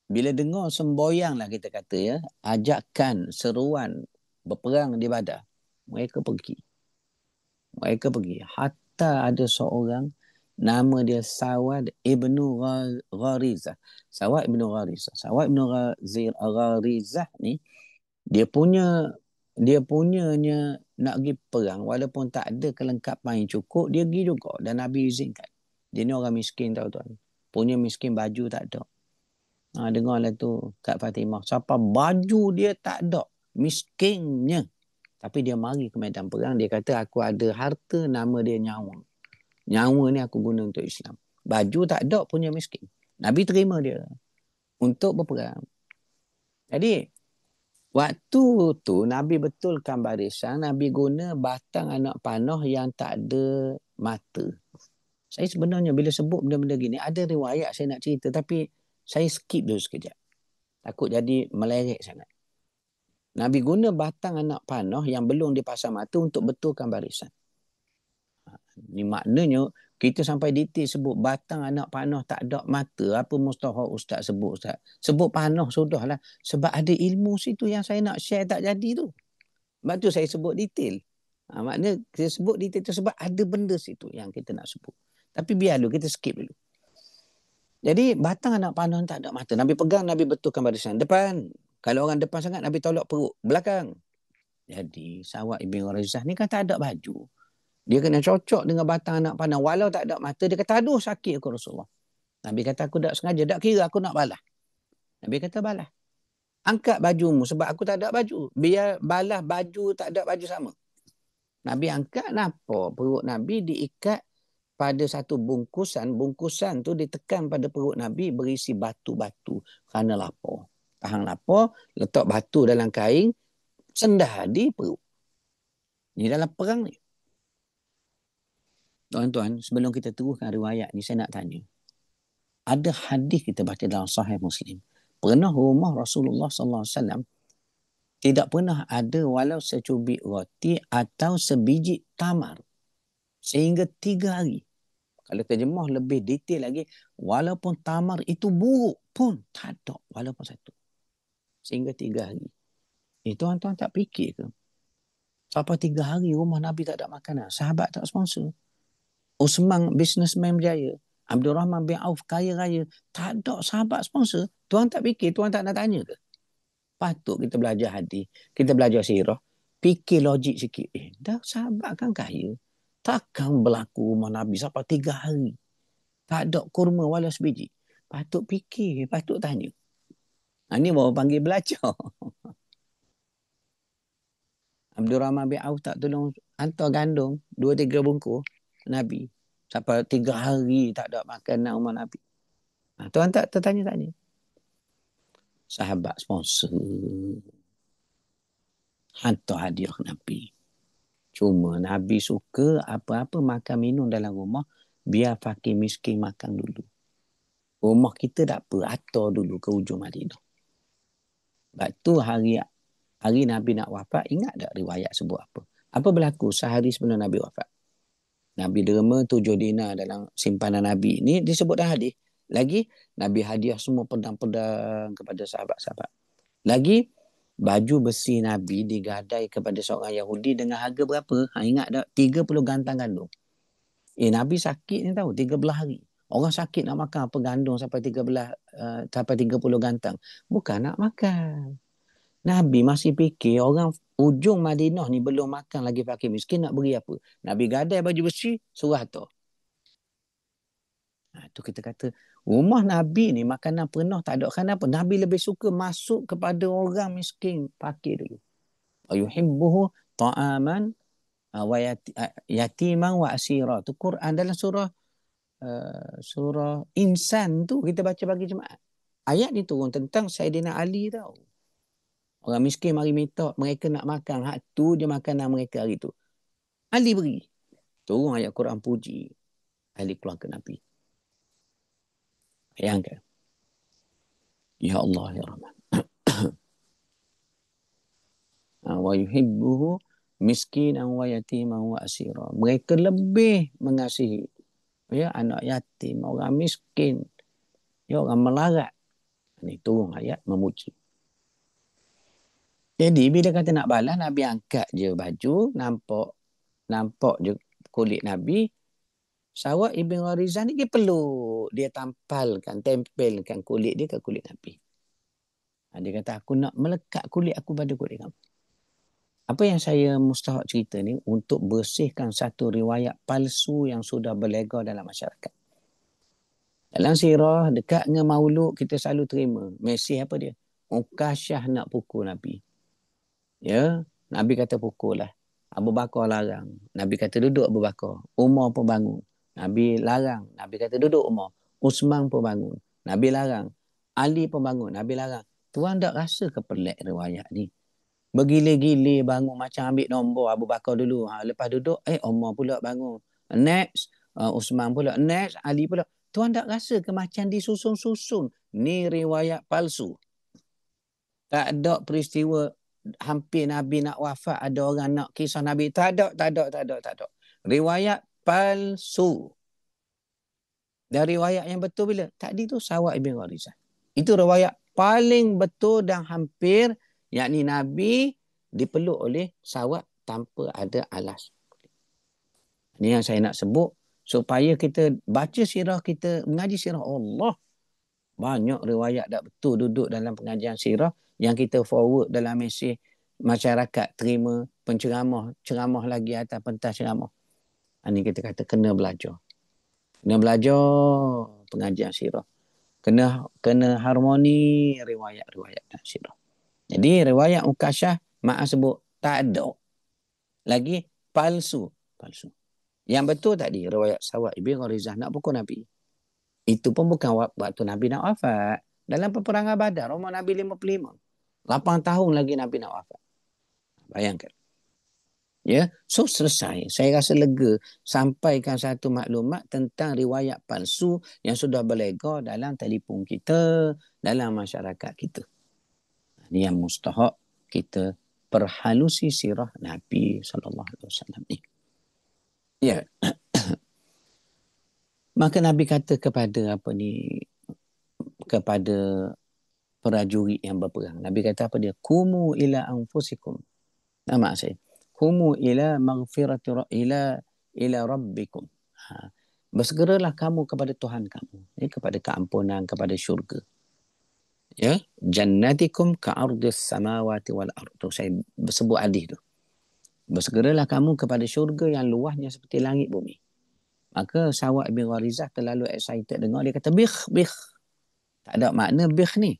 bila dengar semboyang lah kita kata ya, ajakan, seruan berperang di Badar, mereka pergi. Hatta ada seorang nama dia Sawad ibnu Gharizah. Sawad ibnu Gharizah ni dia punyanya nak pergi perang walaupun tak ada kelengkapan yang cukup, dia pergi juga dan Nabi izinkan. Dia ni orang miskin tahu tuan. Punya miskin, baju tak ada. Dengarlah tu Kak Fatimah. Siapa baju dia tak ada, miskinnya. Tapi dia mari ke medan perang, dia kata aku ada harta, nama dia nyawa. Nyawa ni aku guna untuk Islam. Baju tak ada, punya miskin. Nabi terima dia untuk berperang. Jadi waktu tu Nabi betulkan barisan, Nabi guna batang anak panah yang tak ada mata. Saya sebenarnya bila sebut benda-benda gini, ada riwayat saya nak cerita tapi saya skip dulu sekejap. Takut jadi meleret sangat. Nabi guna batang anak panah yang belum dipasang mata untuk betulkan barisan. Ini maknanya kita sampai detail sebut batang anak panah tak ada mata. Apa mustahak Ustaz sebut Ustaz? Sebut panah sudahlah. Sebab ada ilmu situ yang saya nak share tak jadi tu. Sebab tu saya sebut detail. Maknanya saya sebut detail tu sebab ada benda situ yang kita nak sebut. Tapi biar dulu, kita skip dulu. Jadi batang anak panah tak ada mata. Nabi pegang, Nabi betulkan barisan. Depan. Kalau orang depan sangat, Nabi tolak perut. Belakang. Jadi Sawad ibn Gharizah ni kan tak ada baju. Dia kena cocok dengan batang anak panah. Walau tak ada mata, dia kata, aduh sakit aku Rasulullah. Nabi kata, aku tak sengaja. Tak kira aku nak balas. Nabi kata, balas. Angkat bajumu sebab aku tak ada baju. Biar balas baju tak ada baju sama. Nabi angkat, kenapa? Perut Nabi diikat pada satu bungkusan tu ditekan pada perut Nabi berisi batu-batu kerana lapar. Tahan lapar, letak batu dalam kain, sendah di perut. Ni dalam perang ni. Tuan-tuan, sebelum kita teruskan riwayat ni, saya nak tanya. Ada hadis kita baca dalam Sahih Muslim. Pernah rumah Rasulullah SAW tidak pernah ada walau secubit roti atau sebiji tamar sehingga 3 hari. Kalau terjemah lebih detail lagi, walaupun tamar itu buruk pun tak ada walaupun satu. Sehingga 3 hari. Tuan-tuan tak fikir ke? Sampai 3 hari rumah Nabi tak ada makanan. Sahabat tak sponsor. Usman businessman berjaya. Abdul Rahman bin Auf kaya raya. Tak ada sahabat sponsor. Tuan tak fikir, tuan tak nak tanya ke? Patut kita belajar hadis. Kita belajar sirah. Fikir logik sikit. Dah sahabat kan kaya. Takkan berlaku rumah Nabi sampai 3 hari. Tak ada kurma walau sebiji. Patut fikir, patut tanya. Ini baru panggil belajar. Abdul Rahman bin Auf tak tolong hantar gandum 2-3 bungkus Nabi. Sampai 3 hari tak ada makanan rumah Nabi. Tuan tak tertanya-tanya. Sahabat sponsor. Hantar hadiah Nabi. Cuma Nabi suka apa-apa makan minum dalam rumah, biar fakir miskin makan dulu. Rumah kita tak apa, atur dulu ke ujung Madinah. Sebab tu hari Nabi nak wafat, ingat tak riwayat sebut apa? Apa berlaku sehari sebelum Nabi wafat? Nabi derma 7 dinar dalam simpanan Nabi. Ni disebut dalam hadis. Lagi, Nabi hadiah semua pedang-pedang kepada sahabat-sahabat. Lagi, baju besi Nabi digadai kepada seorang Yahudi dengan harga berapa? Ingat tak? 30 gantang gandum. Nabi sakit ni tahu, 13 hari. Orang sakit nak makan apa gandum sampai 30 gantang. Bukan nak makan. Nabi masih fikir orang ujung Madinah ni belum makan lagi fakir miskin, nak beri apa? Nabi gadai baju besi, suruh hantar. Tu kita kata, rumah Nabi ni makanan penuh tak ada. Kenapa? Nabi lebih suka masuk kepada orang miskin, fakir dulu. Yuhibbuhu ta'aman wa yatiman wa asira. Tu Quran dalam surah Insan tu kita baca bagi jemaat. Ayat ni turun tentang Saidina Ali tau. Orang miskin mari minta, mereka nak makan. Hak tu je makanan mereka hari tu. Ali beri. Turun ayat Quran puji ahli keluarga Nabi. Bayangkan. Ya Allah, ya Rahman. Wa yuhibbuhu miskinan wa yatiman wa asira. Mereka lebih mengasihi anak yatim, orang miskin, orang melarat. Ini turun ayat memuji. Jadi bila kata nak balas, Nabi angkat je baju, nampak je kulit Nabi. Sawat Ibn Gharizah ni dia peluk, dia tempelkan kulit dia ke kulit Nabi. Dia kata, aku nak melekat kulit aku pada kulit kamu. Apa yang saya mustahak cerita ni untuk bersihkan satu riwayat palsu yang sudah berlega dalam masyarakat. Dalam sirah, dekat dengan maulud, kita selalu terima. Mesej apa dia? Ukasyah nak pukul Nabi. Ya, Nabi kata pukul lah. Abu Bakar larang. Nabi kata duduk Abu Bakar. Umar pun bangun. Nabi larang. Nabi kata duduk Umar. Usman pun bangun. Nabi larang. Ali pun bangun. Nabi larang. Tuan tak rasa ke pelik riwayat ni? Bergile-gile bangun macam ambil nombor Abu Bakar dulu. Lepas duduk, Umar pula bangun. Next, Usman pula. Next, Ali pula. Tuan tak rasa ke macam disusun-susun? Ni riwayat palsu. Tak ada peristiwa hampir Nabi nak wafat, ada orang nak kisah Nabi. Tak ada. Riwayat palsu. Dan riwayat yang betul bila? Tadi tu Sawat Ibn Gharizah. Itu riwayat paling betul dan hampir, yakni Nabi dipeluk oleh Sawat tanpa ada alas. Ini yang saya nak sebut supaya kita baca sirah kita, mengaji sirah Allah. Banyak riwayat tak betul duduk dalam pengajian sirah yang kita forward dalam mesej masyarakat terima ceramah lagi atas pentas ceramah. Ini kita kata kena belajar. Kena belajar pengajian sirah. Kena harmoni riwayat-riwayat sirah. Jadi riwayat Ukasyah maaf sebut tak ada. Lagi palsu. Yang betul tadi, riwayat Sawad Ibn Gharizah nak pukul Nabi. Itu pun bukan waktu Nabi nak wafat. Dalam peperangan Badar, umur Nabi 55. 8 tahun lagi Nabi nak wafat. Bayangkan. Ya, so selesai. Saya rasa lega sampaikan satu maklumat tentang riwayat palsu yang sudah berlega dalam telefon kita, dalam masyarakat kita. Ini yang mustahak kita perhalusi sirah Nabi SAW ni. Ya. Maka Nabi kata kepada kepada prajurit yang berperang. Nabi kata apa dia? Kumu ila anfusikum. Nama saya. Kumu ila maghfirati ila rabbikum. Bersegeralah kamu kepada Tuhan kamu. Ya, kepada keampunan, kepada syurga. Ya, jannatikum ka'ardis samawati wal ardu. Saya sebut hadis tu. Bersegeralah kamu kepada syurga yang luasnya seperti langit bumi. Maka Sawad bin Gharizah terlalu excited dengar, dia kata bikh. Tak ada makna bikh ni.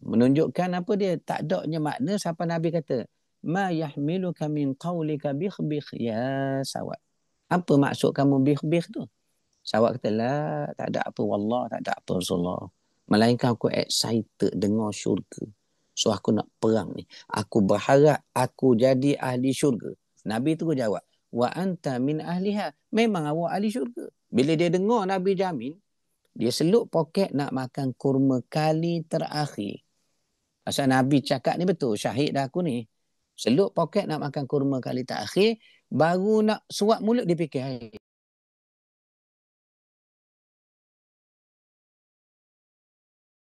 Menunjukkan apa dia? Tak adanya makna sampai Nabi kata, ma yahmiluka min qawlika bikh ya Sawad. Apa maksud kamu bikh tu? Sawad kata, lah, tak ada apa wallah, tak ada apa Rasulullah. Melainkan aku excited dengar syurga. So aku nak perang ni. Aku berharap aku jadi ahli syurga. Nabi tu jawab, wa anta min ahliha. Memang awak ahli syurga. Bila dia dengar Nabi jamin, dia seluk poket nak makan kurma kali terakhir. Asal Nabi cakap ni betul, syahid dah aku ni. Seluk poket nak makan kurma kali terakhir, baru nak suap mulut dia fikir, hai,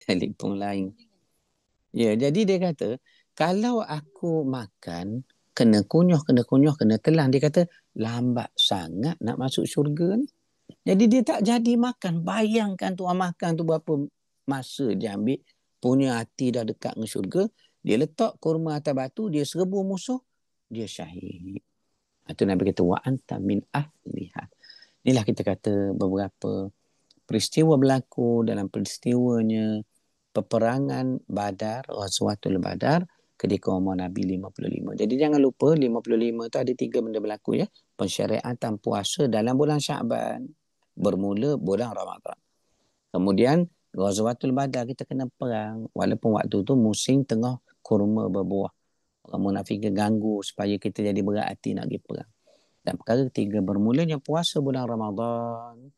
telefon lain. Ya, jadi dia kata, kalau aku makan, kena kunyah, kena telan. Dia kata, lambat sangat nak masuk syurga ni. Jadi dia tak jadi makan. Bayangkan tu makan tu berapa masa dia ambil. Punya hati dah dekat dengan syurga. Dia letak kurma atas batu, dia serbu musuh, dia syahid. Itu Nabi kata, wa anta min ahliha. Inilah kita kata beberapa peristiwa berlaku dalam peristiwanya peperangan Badar, Ghazwatul Badar, ketika umur Nabi 55. Jadi jangan lupa 55 tu ada 3 benda berlaku ya. Pensyariatan puasa dalam bulan Syaban, bermula bulan Ramadan. Kemudian Ghazwatul Badar kita kena perang, walaupun waktu tu musim tengah kurma berbuah. Orang munafik ganggu supaya kita jadi berat hati nak pergi perang. Dan perkara ketiga, bermulanya puasa bulan Ramadan,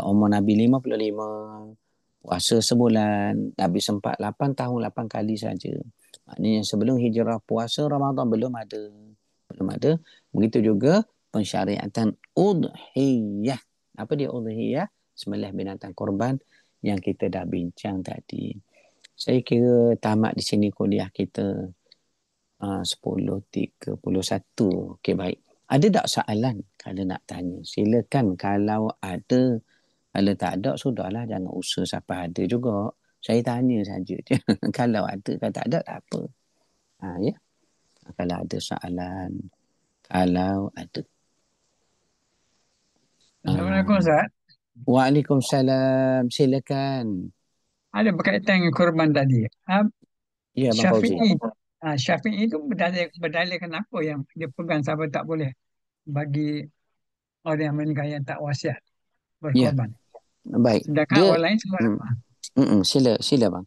umur Nabi 55, puasa sebulan. Nabi sempat 8 tahun 8 kali saja. Maknanya sebelum hijrah puasa Ramadan belum ada. Begitu juga pensyariatan udhiyah. Apa dia udhiyah? Sembelih binatang korban yang kita dah bincang tadi. Saya kira tamat di sini kuliah kita 10.31. Okey, baik. Ada tak soalan kalau nak tanya? Silakan kalau ada. Kalau tak ada, sudahlah. Jangan usah sampai ada juga. Saya tanya saja. Kalau ada, kalau tak ada, tak apa. Ya. Kalau ada soalan. Kalau ada. Assalamualaikum Ustaz. Waalaikumsalam. Silakan. Ada berkaitan dengan korban tadi. Ya, Bang Fauzi. Syafi'i itu berdalilkan apa yang dia pegang sampai tak boleh bagi orang yang meninggal yang tak wasiat Ya, berkorban. baik. Sedangkan Dia, orang lain semua apa? sila bang.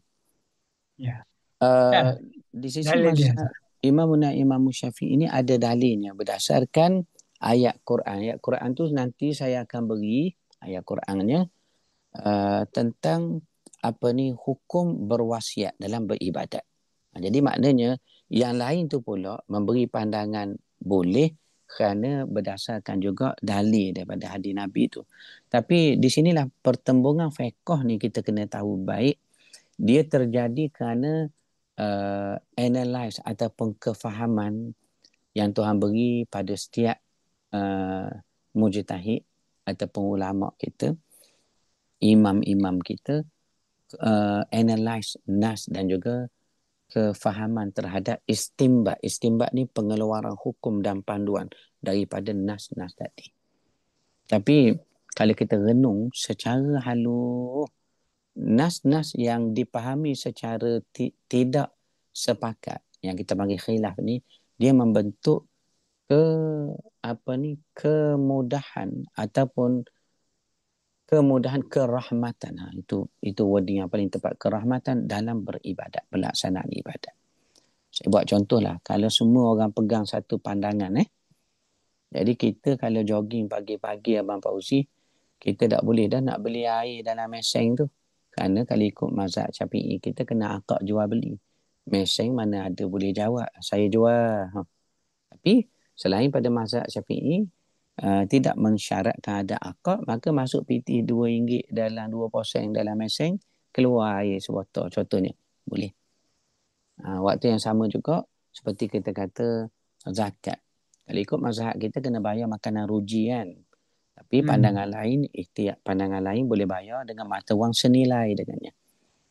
Ya. Dah, Di sisi dalil dia. Imam Syafi'i ini ada dalilnya berdasarkan ayat Quran. Ayat Quran tu nanti saya akan beri ayat Qurannya tentang hukum berwasiat dalam beribadat. Jadi maknanya yang lain tu pula memberi pandangan boleh kerana berdasarkan juga dalil daripada hadis Nabi tu. Tapi di sinilah pertembungan fiqh ni kita kena tahu baik. Dia terjadi kerana analyze ataupun kefahaman yang Tuhan beri pada setiap mujtahid ataupun ulama kita, imam-imam kita, analyze nas dan juga kefahaman terhadap istimbat. Istimbat ni pengeluaran hukum dan panduan daripada nas-nas tadi. Tapi kalau kita renung secara halus, nas-nas yang dipahami secara tidak sepakat, yang kita panggil khilaf ni, dia membentuk ke apa ni kemudahan ataupun kemudahan kerahmatan. Itu wording yang paling tepat, kerahmatan dalam beribadat, pelaksanaan ibadat. Saya buat contoh lah, kalau semua orang pegang satu pandangan jadi kita kalau jogging pagi-pagi Abang Fauzi, kita tak boleh dah nak beli air dalam meseng tu. Kerana kalau ikut mazhab Syafi'i, kita kena akad jual beli. Meseng mana ada boleh jawab, saya jual. Tapi selain pada mazhab Syafi'i, tidak mensyaratkan ada akad, maka masuk PT RM2 dalam 2% dalam meseng, keluar air sebotol contohnya. Boleh. Waktu yang sama juga seperti kita kata zakat. Kalau ikut mazhab kita kena bayar makanan ruji kan. Tapi pandangan lain, pandangan lain boleh bayar dengan mata wang senilai dengannya.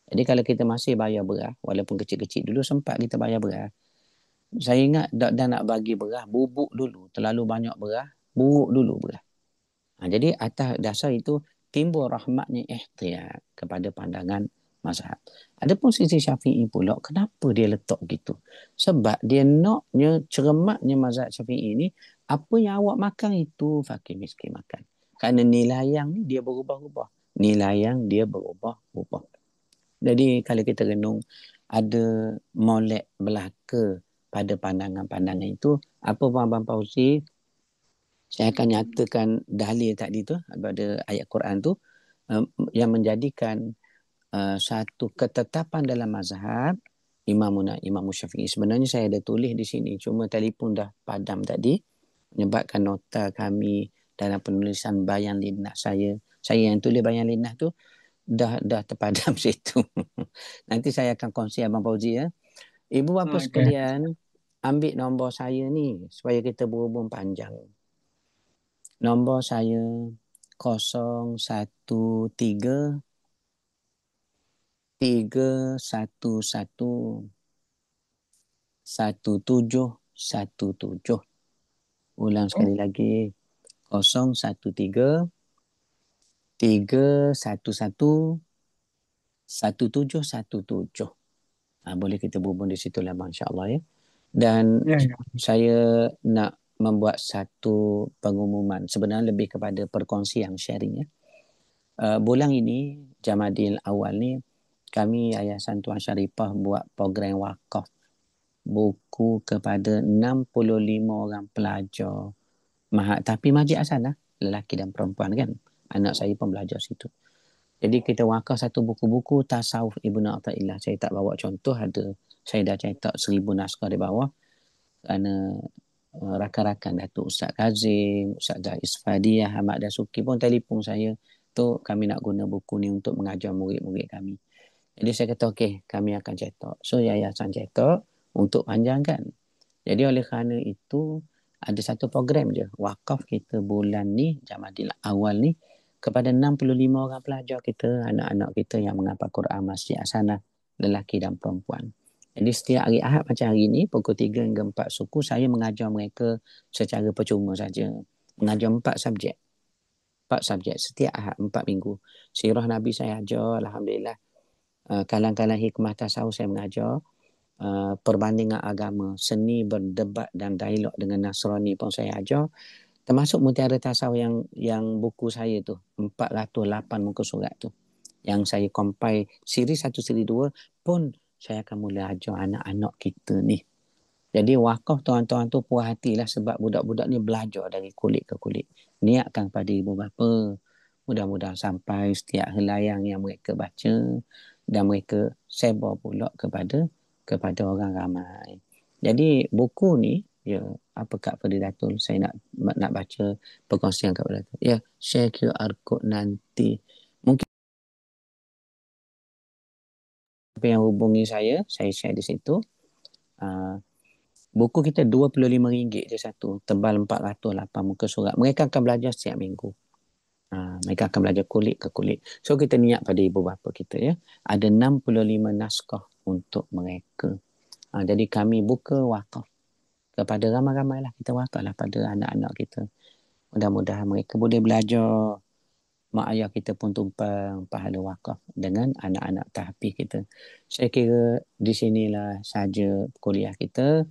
Jadi kalau kita masih bayar beras, walaupun kecil-kecil dulu sempat kita bayar beras. Saya ingat dah nak bagi beras, bubuk dulu. Terlalu banyak beras, buruk dulu beras. Jadi atas dasar itu timbul rahmatnya ihtiyat kepada pandangan mazhab. Adapun sisi Syafi'i pula, kenapa dia letak gitu? Sebab dia naknya cermatnya mazhab Syafi'i ni, apa yang awak makan itu fakir miskin makan. Kerana nilai yang ni dia berubah-ubah. Nilai yang dia berubah-ubah. Jadi kalau kita renung, ada molek belaka pada pandangan-pandangan itu, apa pun Abang Fauzi, saya akan nyatakan dalil tadi tu pada ayat Quran tu yang menjadikan satu ketetapan dalam mazhab Imam Syafi'i. Sebenarnya saya ada tulis di sini, cuma telefon dah padam tadi menyebabkan nota kami dalam penulisan bayan linnah saya yang tulis bayan linnah tu dah terpadam situ. Nanti saya akan kongsi Abang Fauzi ya. Ibu bapa sekalian, ambil nombor saya ni supaya kita berhubung panjang. Nombor saya 013 311 1717. Ulang sekali lagi. 013 311 1717. Boleh kita berhubung di situ lah insya-Allah ya. Dan saya nak membuat satu pengumuman, sebenarnya lebih kepada perkongsian sharing ya. Bulan ini Jamadil Awal ni kami Yayasan Tuan Syarifah buat program wakaf buku kepada 65 orang pelajar tapi Masjid Hasanah, lelaki dan perempuan kan. Anak saya pun belajar situ. Jadi kita wakaf satu buku-buku tasawuf Ibnu Athaillah. Saya tak bawa contoh, saya dah cetak 1000 naskah di bawah. Kerana rakan-rakan Datuk Ustaz Kazim, Ustaz Zahis Fadiah, Ahmad Dasuki pun telefon saya. Tu kami nak guna buku ni untuk mengajar murid-murid kami. Jadi saya kata okey, kami akan cetak. So yayasan cetak untuk panjangkan. Jadi oleh kerana itu ada satu program je. Wakaf kita bulan ni, Jamadil Awal ni, kepada 65 orang pelajar kita, anak-anak kita yang menghafal Quran Masjid Hasanah, lelaki dan perempuan. Jadi setiap hari Ahad macam hari ni, pukul 3 hingga 4 suku, saya mengajar mereka secara percuma saja. Mengajar 4 subjek. 4 subjek setiap Ahad, 4 minggu. Sirah Nabi saya ajar, Alhamdulillah. Kalang-kalang hikmah tasawuf saya mengajar. Perbandingan agama, seni berdebat dan dialog dengan Nasrani pun saya ajar. Termasuk Mutiara Tasawuf yang buku saya tu, 408 muka surat tu. Yang saya compile siri 1, siri 2 pun saya akan mula ajar anak-anak kita ni. Jadi wakaf tuan-tuan tu puas hatilah sebab budak-budak ni belajar dari kulit ke kulit. Niatkan pada ibu bapa. Mudah-mudahan sampai setiap helaian yang mereka baca dan mereka sebar pula kepada orang ramai. Jadi buku ni, ya, apa Kak Fadilatul, saya nak baca perkongsian Kak Fadilatul. Ya, share QR code nanti. Mungkin apa yang hubungi saya share di situ. Buku kita RM25 je satu, tebal 408 muka surat. Mereka akan belajar setiap minggu. Mereka akan belajar kulit ke kulit. So kita niat pada ibu bapa kita ya. Ada 65 naskah untuk mereka. Jadi kami buka wakaf kepada ramai-ramai lah. Kita wakaf lah pada anak-anak kita. Mudah-mudahan mereka boleh belajar. Mak ayah kita pun tumpang pahala wakaf dengan anak-anak tahfiz kita. Saya kira di sinilah saja kuliah kita.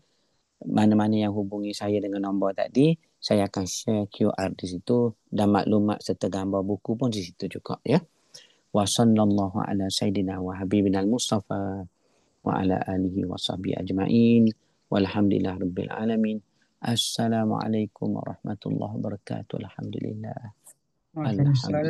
mana-mana yang hubungi saya dengan nombor tadi, saya akan share QR di situ dan maklumat serta gambar buku pun di situ juga ya. Wa sallallahu ala sayyidina wa habibina al-Mustafa wa ala alihi wa sahbihi ajma'in. Walhamdulillah rabbil alamin. Assalamualaikum warahmatullahi wabarakatuh. Alhamdulillah. Waalaikumsalam.